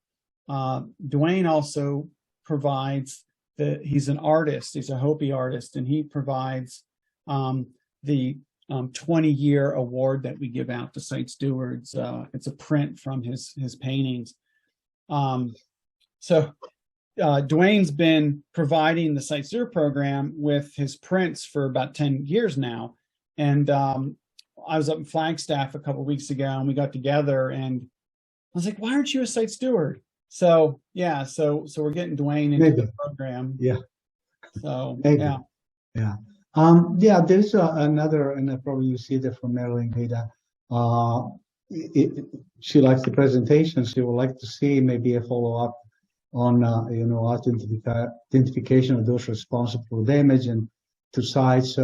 Dwayne also provides he's an artist, he's a Hopi artist, and he provides the 20-year award that we give out to site stewards. It's a print from his paintings. So Dwayne's been providing the Site Steward program with his prints for about 10 years now. And I was up in Flagstaff a couple of weeks ago, and we got together, and I was like, why aren't you a site steward? So yeah, so we're getting Dwayne into the program. Yeah. So Maybe. Yeah. There's another, and probably you see that from Marilyn Vida. She likes the presentation. She would like to see maybe a follow-up on identification of those responsible for damage and to sites,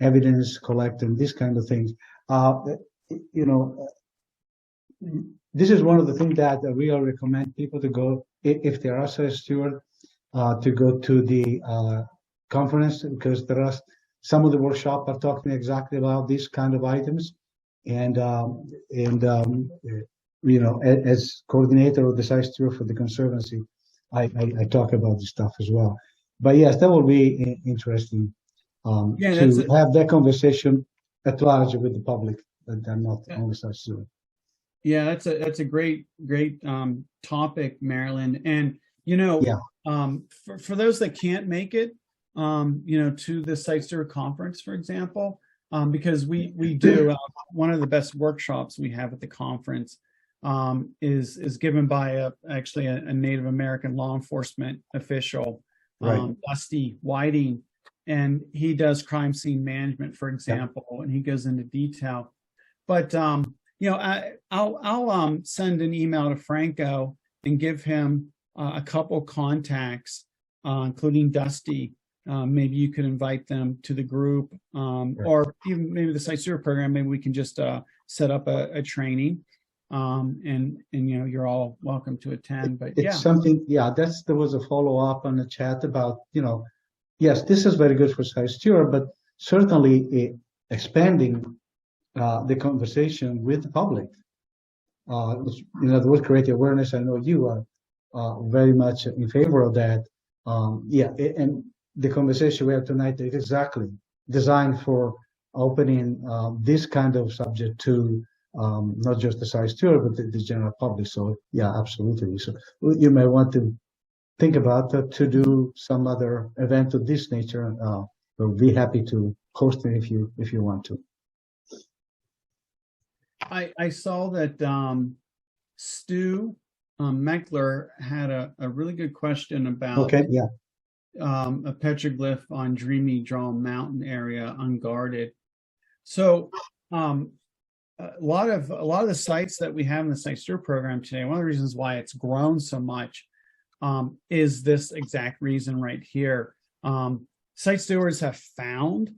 evidence collecting, this kind of things. This is one of the things that we all recommend people to go, if they are a steward, to go to the conference, because there are some of the workshops are talking exactly about these kind of items. And as coordinator of the site steward for the conservancy, I talk about this stuff as well. But yes, that will be interesting to have that conversation at large with the public, that they're not only site steward. Yeah, that's a great topic, Marilyn. And for those that can't make it, to the Site Steward conference, for example, because we do one of the best workshops we have at the conference is given by actually a Native American law enforcement official, right. Dusty Whiting, and he does crime scene management, for example, and he goes into detail. But I'll send an email to Franco and give him a couple contacts, including Dusty. Maybe you could invite them to the group, or even maybe the Site Steward program. Maybe we can just set up a training, and you're all welcome to attend. But it's something. There was a follow up on the chat about yes, this is very good for Site Steward, but certainly expanding the conversation with the public. Would create awareness. I know you are very much in favor of that. And the conversation we have tonight is exactly designed for opening this kind of subject to not just the site steward, but the general public. So yeah, absolutely. So you may want to think about to do some other event of this nature. We'll be happy to host it if you want to. I saw that Stu Meckler had a really good question about a petroglyph on Dreamy Draw Mountain area unguarded. So um, a lot of the sites that we have in the Site Steward program today, one of the reasons why it's grown so much is this exact reason right here. Site stewards have found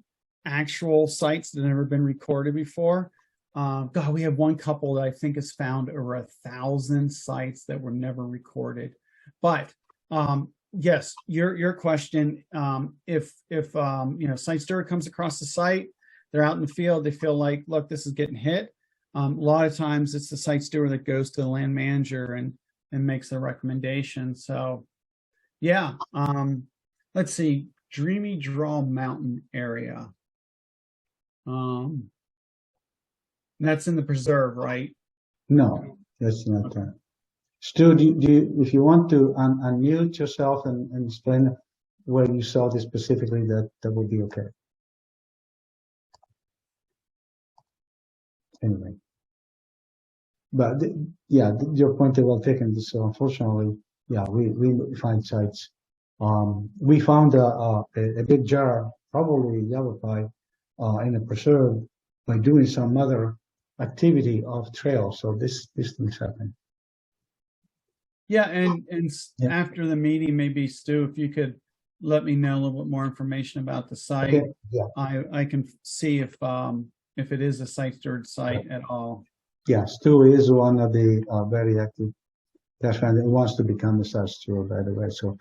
actual sites that have never been recorded before. God, we have one couple that I think has found over 1,000 sites that were never recorded. But yes, your question, if Site Steward comes across the site, they're out in the field, they feel like, look, this is getting hit. A lot of times it's the Site Steward that goes to the land manager and makes the recommendation. So yeah, let's see, Dreamy Draw Mountain area. That's in the preserve, right? No, that's not that. Stu, if you want to unmute yourself and explain where you saw this specifically, that would be okay. Anyway, but your point is well taken. So unfortunately, yeah, we find sites. We found a big jar, probably yellow pie, in a preserve by doing some other activity off trail. So this things happen. Yeah, and after the meeting, maybe Stu, if you could let me know a little bit more information about the site. Okay. Yeah. I can see if it is a Site Steward site at all. Yeah, Stu is one of the very active pathfinder who wants to become a Site Steward, by the way. So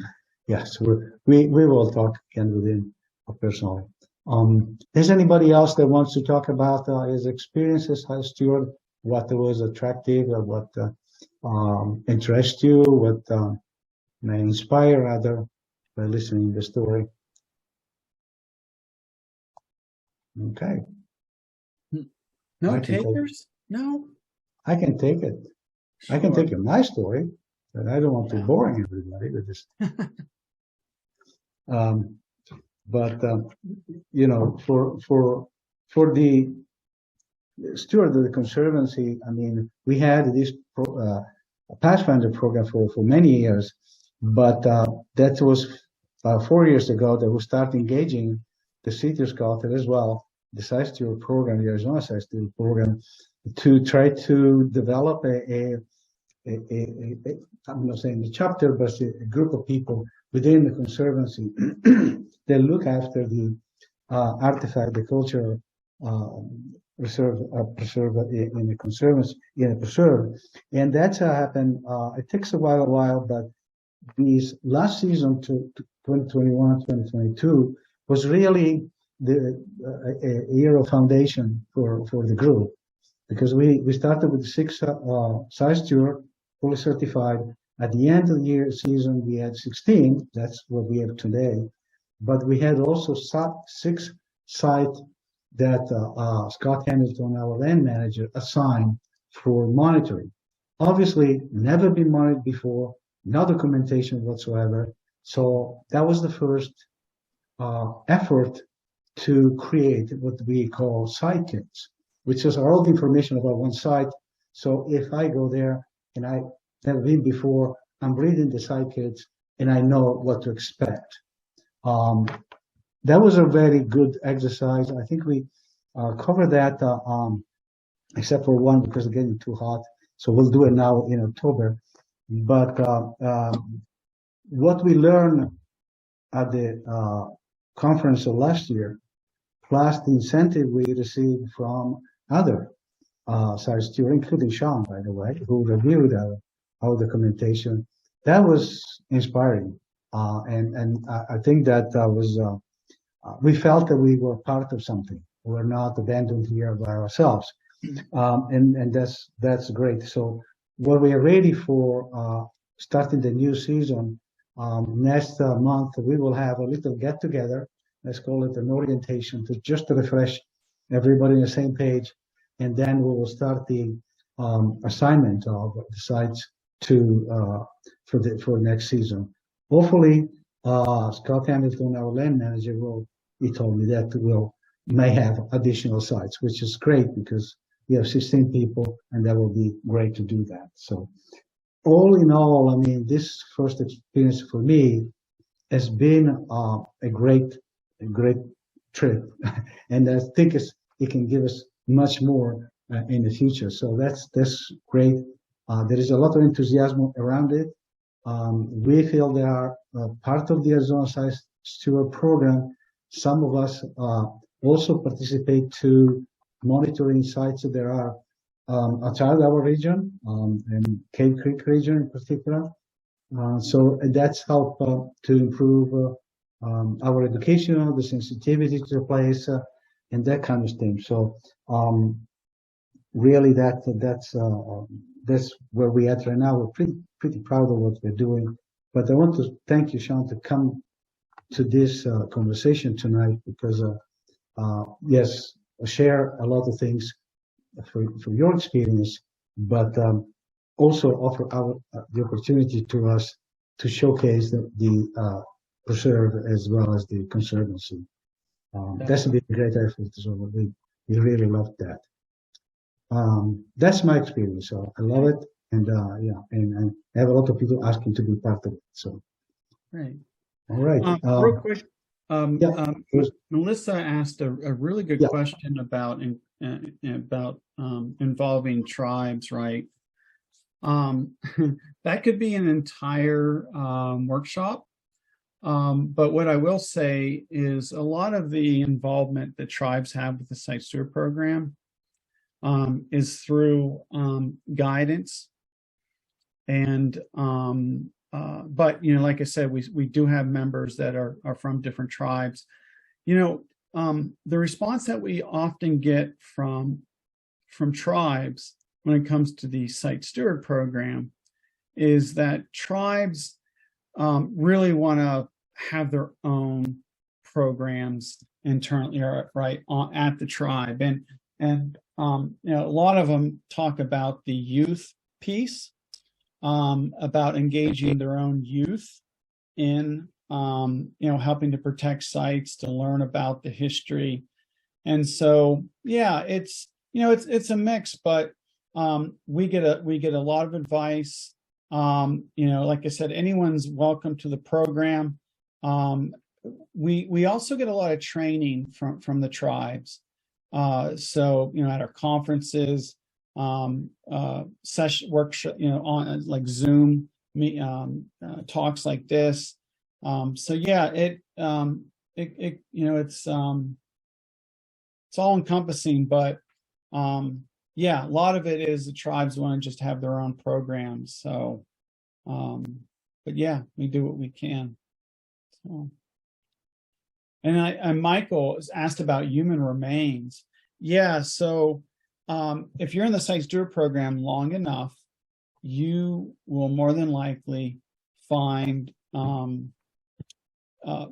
yes, we will talk again with him personally. Is anybody else that wants to talk about his experience as Site Steward? What was attractive, or what interests you, what may inspire other by listening to the story? Okay. No takers? No. I can take it. Sure. I can take my story, but I don't want to bore everybody with this. For the steward of the conservancy, I mean, we had this Pathfinder program for many years, but that was 4 years ago that we started engaging the City Scout as well, the Site Steward program, the Arizona Site Steward program, to try to develop I'm not saying a chapter, but a group of people within the conservancy that look after the artifact, the culture preserve in the conservancy, in a preserve. And that's happened. It takes a while, but this last season to 2021, 2022 was really a year of foundation for the group, because we started with 6 Site Steward, fully certified. At the end of the year season, we had 16. That's what we have today. But we had also 6 sites that Scott Hamilton, our land manager, assigned for monitoring. Obviously, never been monitored before, no documentation whatsoever. So that was the first effort to create what we call site kits, which is all the information about one site. So if I go there and I never been before, I'm reading the site kits and I know what to expect. That was a very good exercise. I think we covered that, except for one because it's getting too hot. So we'll do it now in October. But what we learned at the conference of last year, plus the incentive we received from other Site Steward, including Sean, by the way, who reviewed our documentation, that was inspiring. And I think that was, we felt that we were part of something. We're not abandoned here by ourselves. And that's great. So what we are ready for starting the new season, next month, we will have a little get together. Let's call it an orientation to refresh everybody on the same page. And then we will start the assignment of the sites for next season. Hopefully, Scott Hamilton, our land manager, he told me that may have additional sites, which is great because we have 16 people, and that will be great to do that. So, all in all, I mean, this first experience for me has been a great trip, and I think it can give us much more in the future. So that's great. There is a lot of enthusiasm around it. We feel they are part of the Arizona Site Steward program. Some of us also participate to monitoring sites that are outside our region, and Cave Creek region in particular. So that's helped to improve our education, the sensitivity to the place, and that kind of thing. So really, that's where we're at right now. We're pretty proud of what we're doing. But I want to thank you, Sean, to come to this conversation tonight because yes, share a lot of things from your experience, but also offer the opportunity to us to showcase the preserve as well as the conservancy. That's been a great effort. So we really love that. That's my experience. So I love it, and yeah, and I have a lot of people asking to be part of it. So Great. all right. Real quick, Yeah. Melissa asked a really good Yeah. question about involving tribes, right? That could be an entire workshop. But what I will say is a lot of the involvement that tribes have with the Site Steward program is through guidance. And but like I said, we do have members that are from different tribes. The response that we often get from tribes when it comes to the Site Steward program is that tribes really want to have their own programs internally, right, at the tribe, and a lot of them talk about the youth piece, about engaging their own youth in helping to protect sites, to learn about the history. And so yeah, it's a mix, but we get a lot of advice. Like I said, anyone's welcome to the program. We also get a lot of training from the tribes. So at our conferences, session workshop, on like Zoom talks like this. So yeah, it's all encompassing, but yeah, a lot of it is the tribes want to just have their own programs. So, but yeah, we do what we can. So, and Michael is asked about human remains. Yeah, so if you're in the Site Steward program long enough, you will more than likely find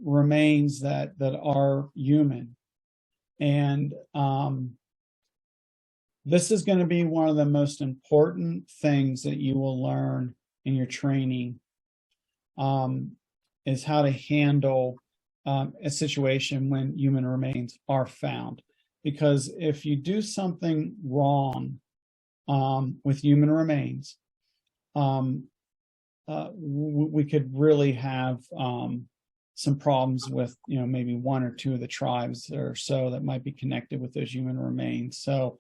remains that are human, and this is going to be one of the most important things that you will learn in your training, is how to handle a situation when human remains are found. Because if you do something wrong with human remains, we could really have some problems with maybe one or two of the tribes or so that might be connected with those human remains. So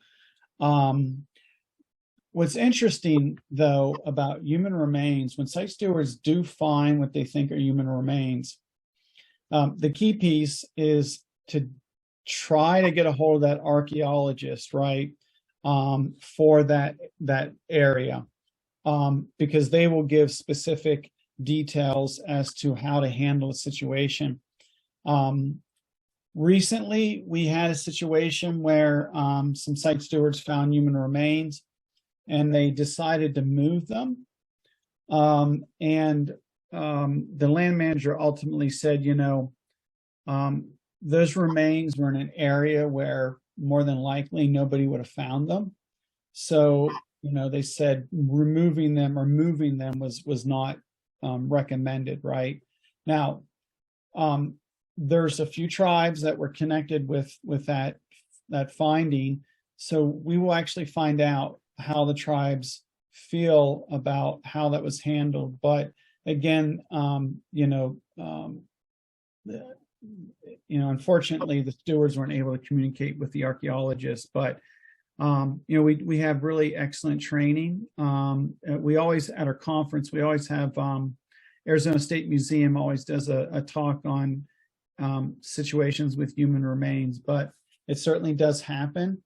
what's interesting though about human remains, when site stewards do find what they think are human remains, the key piece is to try to get a hold of that archaeologist, right, for that area, because they will give specific details as to how to handle the situation. Recently, we had a situation where some site stewards found human remains, and they decided to move them. And the land manager ultimately said, those remains were in an area where more than likely nobody would have found them. So, they said removing them or moving them was not recommended, right? Now, there's a few tribes that were connected with that finding. So we will actually find out how the tribes feel about how that was handled. But again, unfortunately, the stewards weren't able to communicate with the archaeologists. But we have really excellent training. We always, at our conference, we always have Arizona State Museum always does a talk on situations with human remains, but it certainly does happen.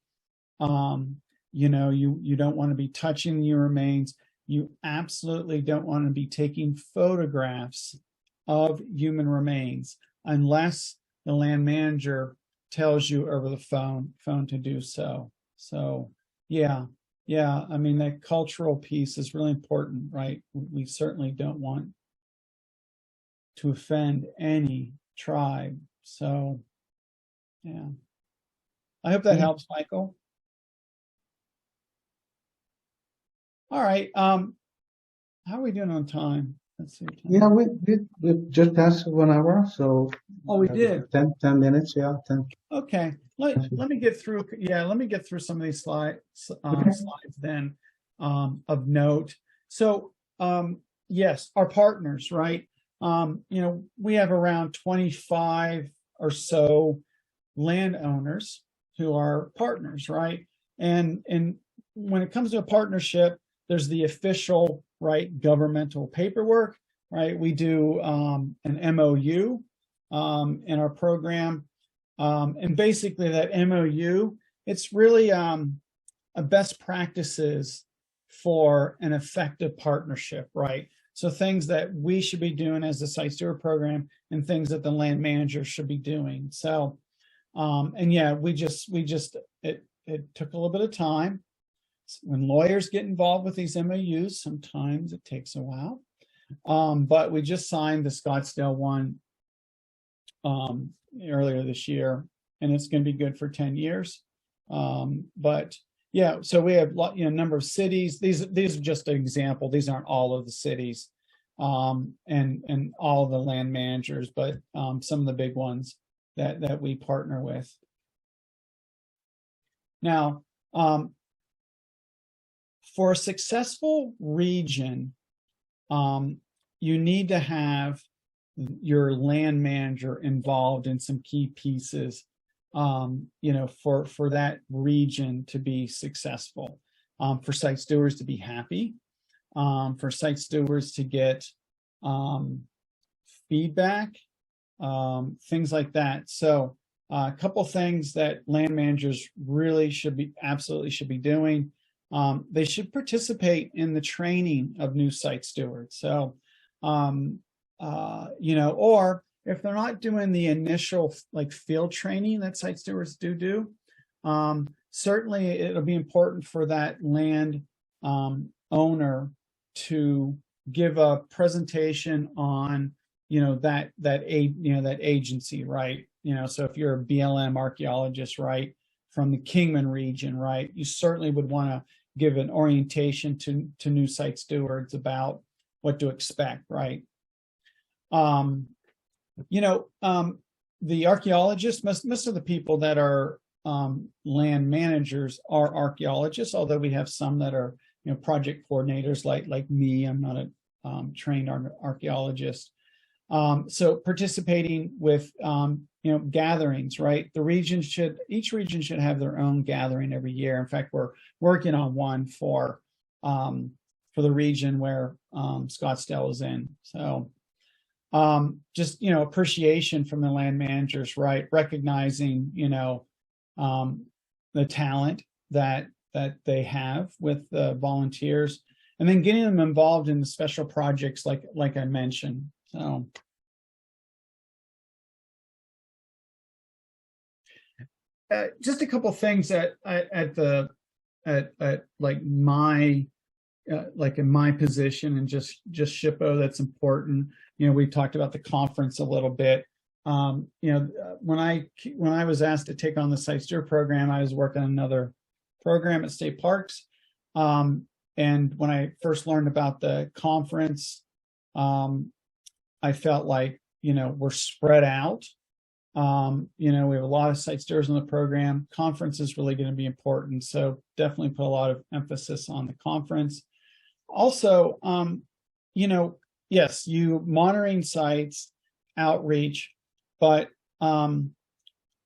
You don't want to be touching your remains. You absolutely don't want to be taking photographs of human remains unless the land manager tells you over the phone to do so. So yeah, I mean, that cultural piece is really important, right? We certainly don't want to offend any tribe. So yeah, I hope that helps, Michael. All right. How are we doing on time? Let's see. Yeah, we just passed 1 hour, so. Oh, we did. 10 minutes, yeah. 10. Okay. Let me get through. Yeah, let me get through some of these slides then of note. So yes, our partners, right? We have around 25 or so landowners who are partners, right? And when it comes to a partnership, there's the official, right, governmental paperwork, right? We do an MOU in our program. And basically that MOU, it's really a best practices for an effective partnership, right? So things that we should be doing as a site steward program and things that the land manager should be doing. So, and yeah, it took a little bit of time. When lawyers get involved with these MOUs, sometimes it takes a while. But we just signed the Scottsdale one earlier this year, and it's going to be good for 10 years. But yeah, so we have a number of cities. These are just an example. These aren't all of the cities and all of the land managers, but some of the big ones that we partner with. Now, for a successful region, you need to have your land manager involved in some key pieces, for that region to be successful, for site stewards to be happy, for site stewards to get feedback, things like that. So a couple things that land managers really absolutely should be doing. They should participate in the training of new site stewards. So, or if they're not doing the initial field training that site stewards do, certainly it'll be important for that land owner to give a presentation on that agency, right? So if you're a BLM archaeologist, right, from the Kingman region, right, you certainly would want to give an orientation to new site stewards about what to expect, right? The archaeologists, most of the people that are land managers are archaeologists, although we have some that are project coordinators like me. I'm not a trained archaeologist. So participating with gatherings, right? Each region should have their own gathering every year. In fact, we're working on one for the region where Scottsdale is in. So just appreciation from the land managers, right? Recognizing the talent that they have with the volunteers, and then getting them involved in the special projects like I mentioned. So just a couple of things that in my position and just SHPO that's important. We talked about the conference a little bit. When I was asked to take on the Site Steward program, I was working on another program at State Parks. And when I first learned about the conference, I felt like, we're spread out. We have a lot of site stewards in the program. Conference is really going to be important. So definitely put a lot of emphasis on the conference. Also, yes, you monitoring sites, outreach, but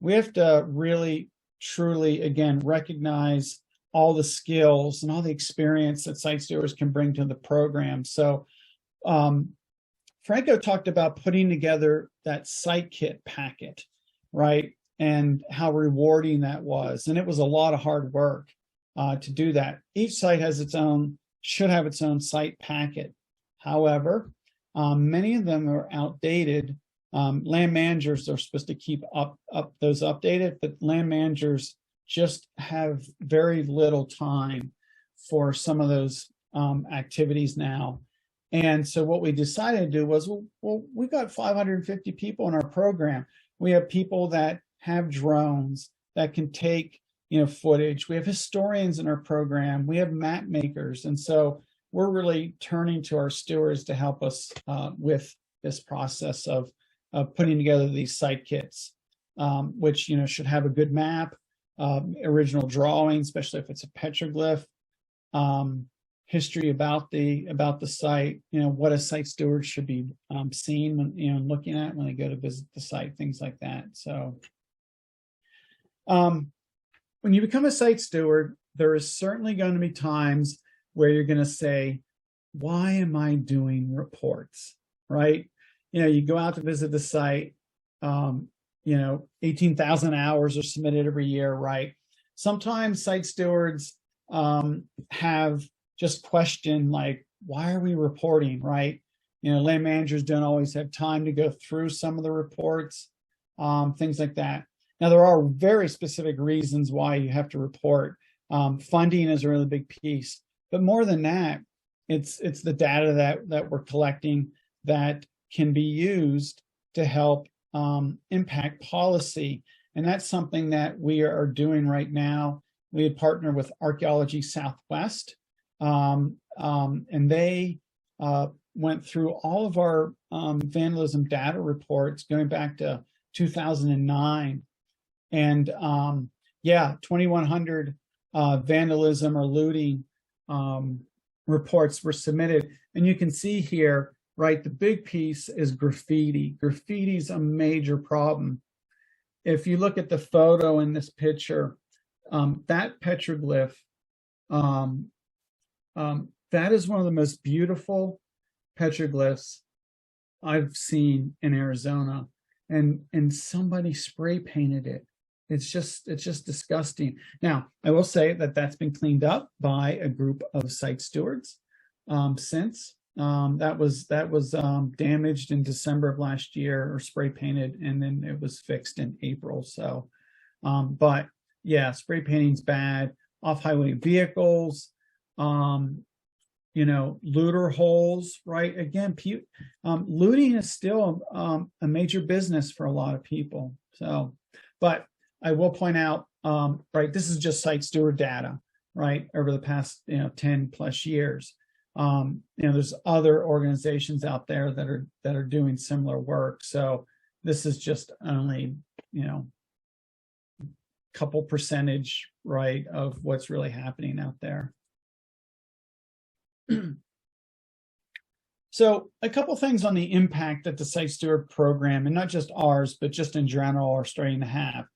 we have to really, truly, again, recognize all the skills and all the experience that site stewards can bring to the program. So Franco talked about putting together that site kit packet, right? And how rewarding that was. And it was a lot of hard work to do that. Each site has its own, should have its own site packet. However, many of them are outdated. Land managers are supposed to keep up those updated, but land managers just have very little time for some of those activities now. And so what we decided to do was, well, we've got 550 people in our program. We have people that have drones that can take, footage. We have historians in our program. We have map makers. And so we're really turning to our stewards to help us with this process of putting together these site kits, which, should have a good map, original drawing, especially if it's a petroglyph, history about the site, what a site steward should be seeing when, looking at when they go to visit the site, things like that. So when you become a site steward, there is certainly going to be times where you're going to say, why am I doing reports, right? You go out to visit the site, 18,000 hours are submitted every year, right? Sometimes site stewards have just questioned, like, why are we reporting, right? Land managers don't always have time to go through some of the reports, things like that. Now, there are very specific reasons why you have to report. Funding is a really big piece, but more than that, it's the data that we're collecting that can be used to help impact policy. And that's something that we are doing right now. We had partnered with Archaeology Southwest, and they went through all of our vandalism data reports going back to 2009. And 2,100 vandalism or looting reports were submitted. And you can see here, right, the big piece is graffiti. Graffiti is a major problem. If you look at the photo in this picture, that petroglyph, that is one of the most beautiful petroglyphs I've seen in Arizona. And somebody spray painted it. It's just disgusting. Now, I will say that that's been cleaned up by a group of site stewards since. That was damaged in December of last year, or spray painted, and then it was fixed in April. So, but yeah, spray painting's bad. Off-highway vehicles, looter holes, right? Again, looting is still a major business for a lot of people. So, but I will point out, right, this is just site steward data, right, over the past 10 plus years. There's other organizations out there that are doing similar work. So this is just only couple percentage, right, of what's really happening out there. So a couple things on the impact that the Site Steward program, and not just ours, but just in general, are starting to have.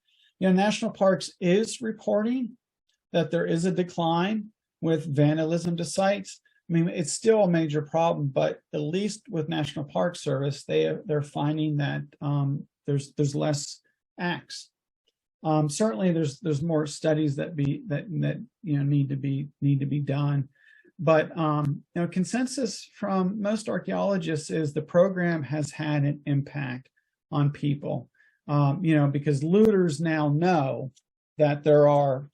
National Parks is reporting that there is a decline with vandalism to sites. I mean, it's still a major problem, but at least with National Park Service, they're finding that there's less acts. Certainly, there's more studies that need to be done. But consensus from most archaeologists is the program has had an impact on people. Because looters now know that there are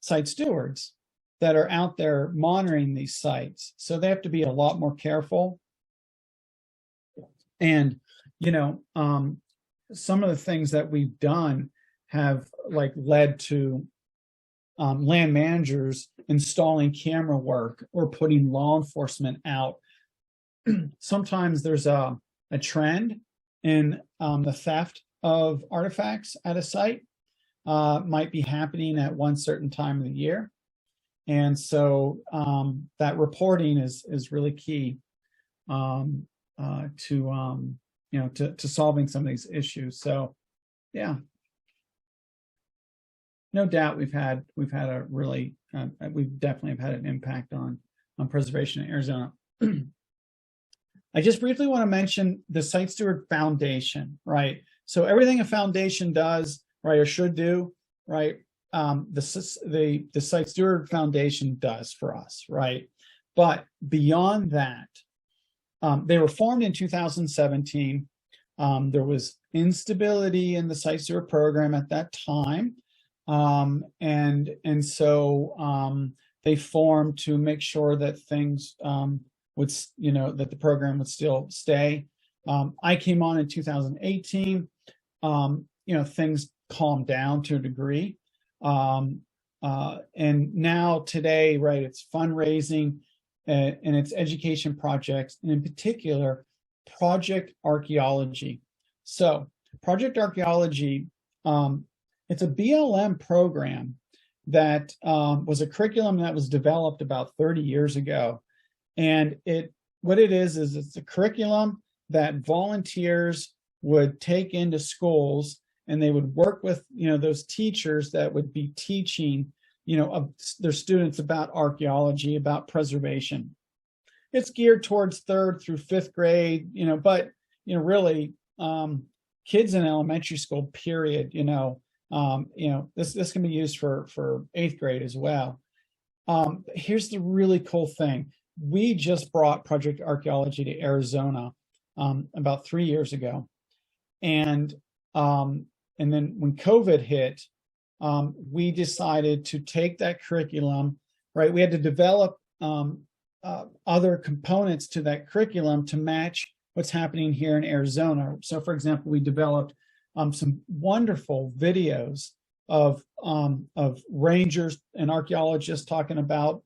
site stewards that are out there monitoring these sites, so they have to be a lot more careful. And some of the things that we've done have led to land managers installing camera work or putting law enforcement out. Sometimes there's a trend in the theft of artifacts at a site, might be happening at one certain time of the year. And so that reporting is really key to solving some of these issues. So yeah. no doubt we've had a really we've definitely have had an impact on preservation in Arizona. I just briefly want to mention the Site Steward Foundation, right? So everything a foundation does, right, or should do, right, the Site Steward Foundation does for us, right? But beyond that, they were formed in 2017. There was instability in the Site Steward program at that time, and so they formed to make sure that things would, that the program would still stay. I came on in 2018. Things calmed down to a degree, and now today, right, it's fundraising and it's education projects, and in particular, project archaeology. So project archaeology, it's a BLM program that was a curriculum that was developed about 30 years ago. And what it is it's a curriculum that volunteers would take into schools, and they would work with, those teachers that would be teaching, their students about archaeology, about preservation. It's geared towards 3rd through 5th grade, but, really, kids in elementary school, period, this can be used for 8th grade as well. Here's the really cool thing. We just brought project archaeology to Arizona about 3 years ago. And then when COVID hit, we decided to take that curriculum, right? We had to develop other components to that curriculum to match what's happening here in Arizona. So, for example, we developed some wonderful videos of rangers and archaeologists talking about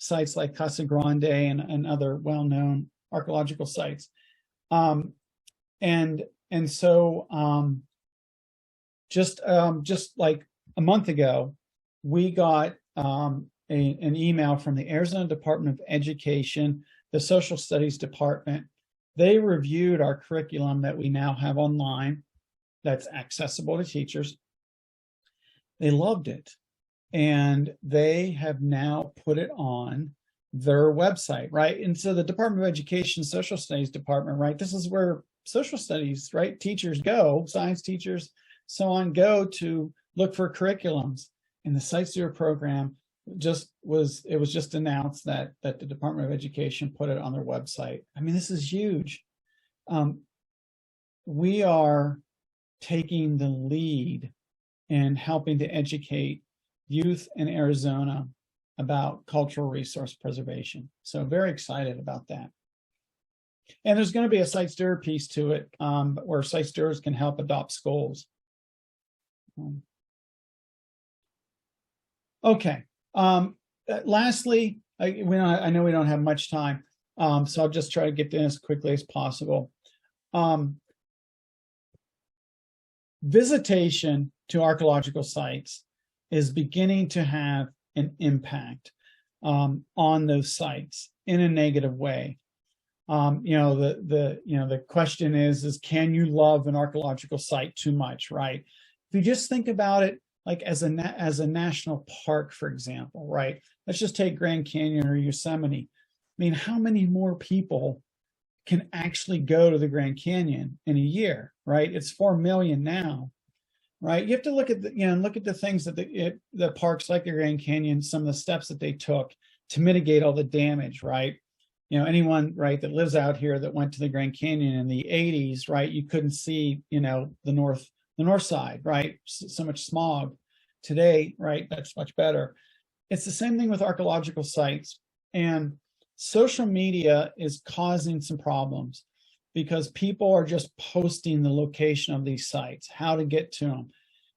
sites like Casa Grande and other well-known archaeological sites. So just like a month ago, we got an email from the Arizona Department of Education, the Social Studies Department. They reviewed our curriculum that we now have online that's accessible to teachers. They loved it. And they have now put it on their website, right? And so the Department of Education, Social Studies Department, right? This is where social studies, right? Teachers go, science teachers, so on, go to look for curriculums. And the Site Steward program was just announced that the Department of Education put it on their website. I mean, this is huge. We are taking the lead in helping to educate youth in Arizona about cultural resource preservation. So very excited about that. And there's going to be a Site Steward piece to it, where Site Stewards can help adopt schools. Okay. Lastly, I know we don't have much time, so I'll just try to get in as quickly as possible. Visitation to archaeological sites is beginning to have an impact on those sites in a negative way. The question is can you love an archaeological site too much, right? If you just think about it, like as a national park, for example, right? Let's just take Grand Canyon or Yosemite. I mean, how many more people can actually go to the Grand Canyon in a year, right? It's 4 million now, right? You have to look at the things that the parks like the Grand Canyon, some of the steps that they took to mitigate all the damage, right? Anyone, right, that lives out here that went to the Grand Canyon in the 80s, right? You couldn't see, the north side, right? So much smog. Today, right, that's much better. It's the same thing with archaeological sites. And social media is causing some problems because people are just posting the location of these sites, how to get to them.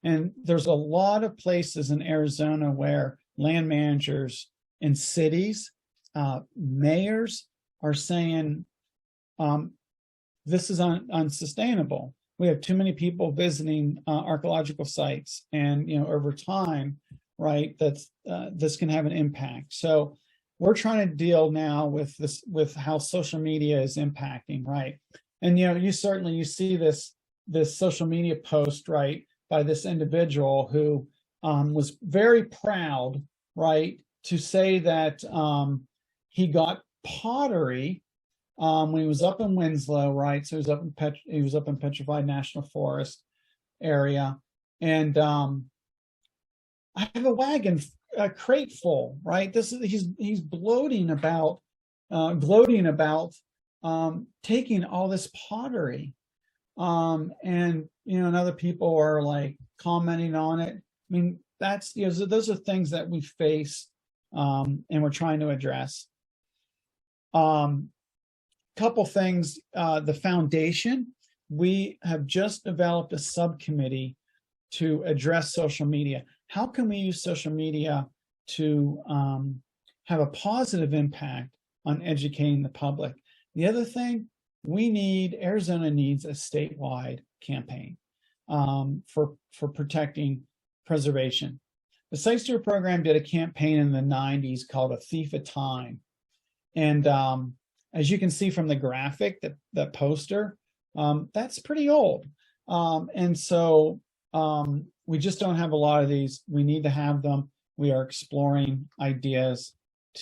And there's a lot of places in Arizona where land managers in cities, mayors are saying, this is unsustainable. We have too many people visiting archaeological sites, and over time, right, this can have an impact. So we're trying to deal now with this, with how social media is impacting, right? And you see this social media post, right, by this individual who was very proud, right, to say that he got pottery when he was up in Winslow, right? So he was up in Petrified National Forest area, and I have a wagon, a crate full, right? He's gloating about taking all this pottery, and and other people are like commenting on it. I mean, that's those are things that we face, and we're trying to address. Couple things. The foundation, we have just developed a subcommittee to address social media. How can we use social media to have a positive impact on educating the public? The other thing, Arizona needs a statewide campaign for protecting preservation. The Site Steward program did a campaign in the 90s called A Thief of Time. And as you can see from the graphic, that poster, that's pretty old. And so we just don't have a lot of these. We need to have them. We are exploring ideas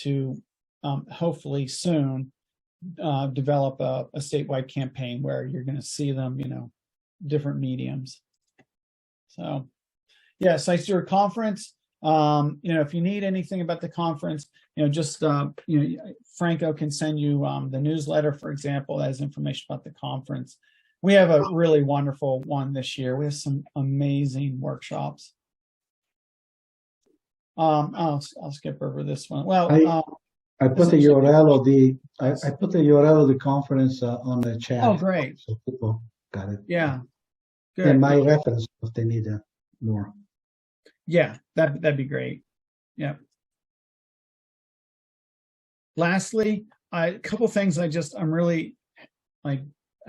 to hopefully soon develop a statewide campaign where you're going to see them, different mediums. So, yeah, Site Steward Conference. If you need anything about the conference, just Franco can send you the newsletter, for example, that has information about the conference. We have a really wonderful one this year. We have some amazing workshops. I'll skip over this one. Well, I put the URL of the conference on the chat. Oh, great! So people got it. Yeah, good. And my reference if they need more. Yeah, that'd be great. Yeah. Lastly, a couple things I'm really I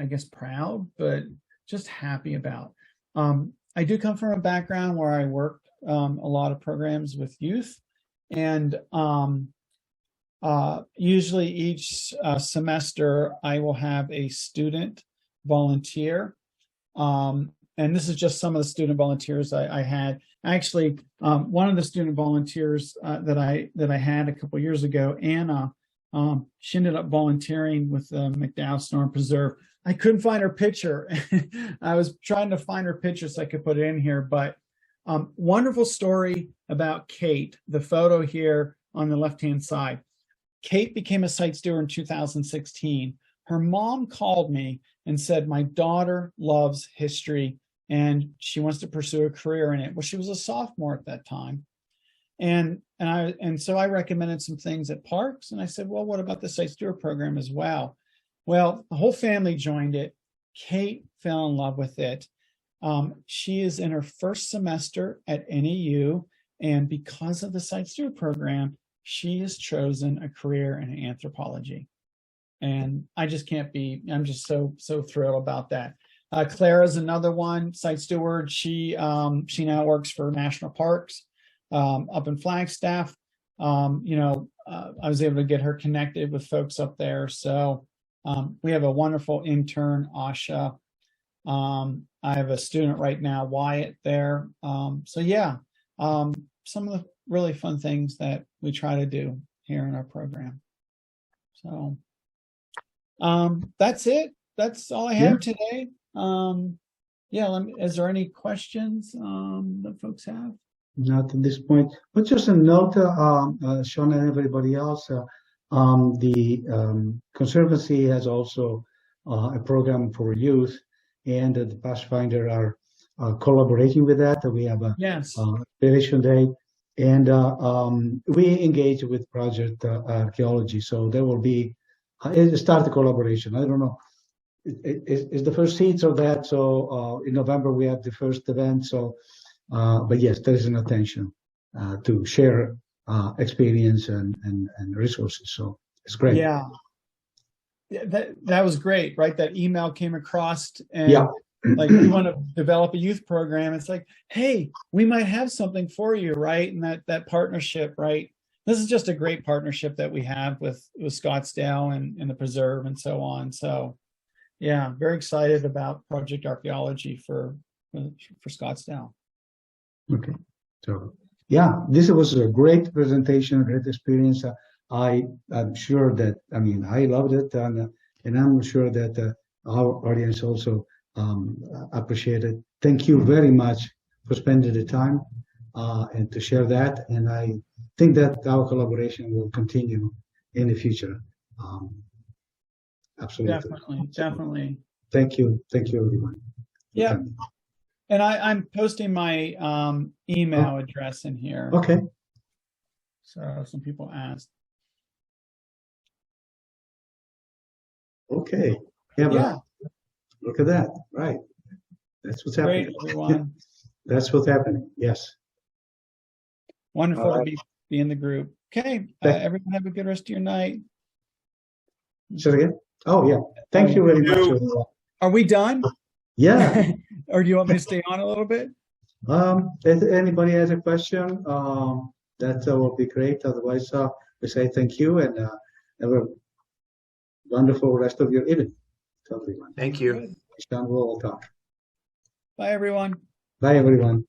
guess proud, but just happy about. I do come from a background where I worked a lot of programs with youth, and usually each semester I will have a student volunteer. And this is just some of the student volunteers I had. Actually, one of the student volunteers that I had a couple years ago, Anna, she ended up volunteering with the McDowell Storm Preserve. I couldn't find her picture. I was trying to find her picture so I could put it in here, but wonderful story about Kate, the photo here on the left-hand side. Kate became a site steward in 2016. Her mom called me and said, my daughter loves history and she wants to pursue a career in it. Well, she was a sophomore at that time. And so I recommended some things at Parks, and I said, well, what about the Site Steward program as well? Well, the whole family joined it. Kate fell in love with it. She is in her first semester at NEU, and because of the Site Steward program, she has chosen a career in anthropology. And I just can't be, I'm just so thrilled about that. Clara's another one, Site Steward. She now works for National Parks up in Flagstaff. I was able to get her connected with folks up there. So we have a wonderful intern, Asha. I have a student right now, Wyatt, there. So yeah, some of the really fun things that we try to do here in our program. So that's it. That's all I have today. Is there any questions that folks have? Not at this point, but just a note, Sean and everybody else, the Conservancy has also a program for youth, and the Pathfinder are collaborating with that. We have a Inspiration Day, and we engage with Project Archaeology, so there will be start the collaboration. I don't know. It's the first seeds of that, so in November we have the first event, so but yes, there is an intention to share experience and resources, so it's great. Yeah, that was great, right? That email came across, and like, we want to develop a youth program. It's like, hey, we might have something for you, right? And that partnership, right? This is just a great partnership that we have with Scottsdale and the preserve and so on. So yeah, very excited about Project Archaeology for Scottsdale. Okay. So, yeah, this was a great presentation, great experience. I'm sure that, I mean, I loved it, and I'm sure that our audience also appreciate it. Thank you very much for spending the time and to share that. And I think that our collaboration will continue in the future. Absolutely. Definitely. Thank you, everyone. Yeah. And I'm posting my email address in here. Okay. So some people asked. Okay. Yeah. Look at that. Right. That's what's happening. Great, everyone. That's what's happening. Yes. Wonderful to be in the group. Okay. Everyone have a good rest of your night. Say it again. Oh, yeah. Thank you very much. Are we done? Yeah. Or do you want me to stay on a little bit? If anybody has a question, that will be great. Otherwise, we say thank you and have a wonderful rest of your evening. Thank you. We'll talk. Bye, everyone. Bye, everyone.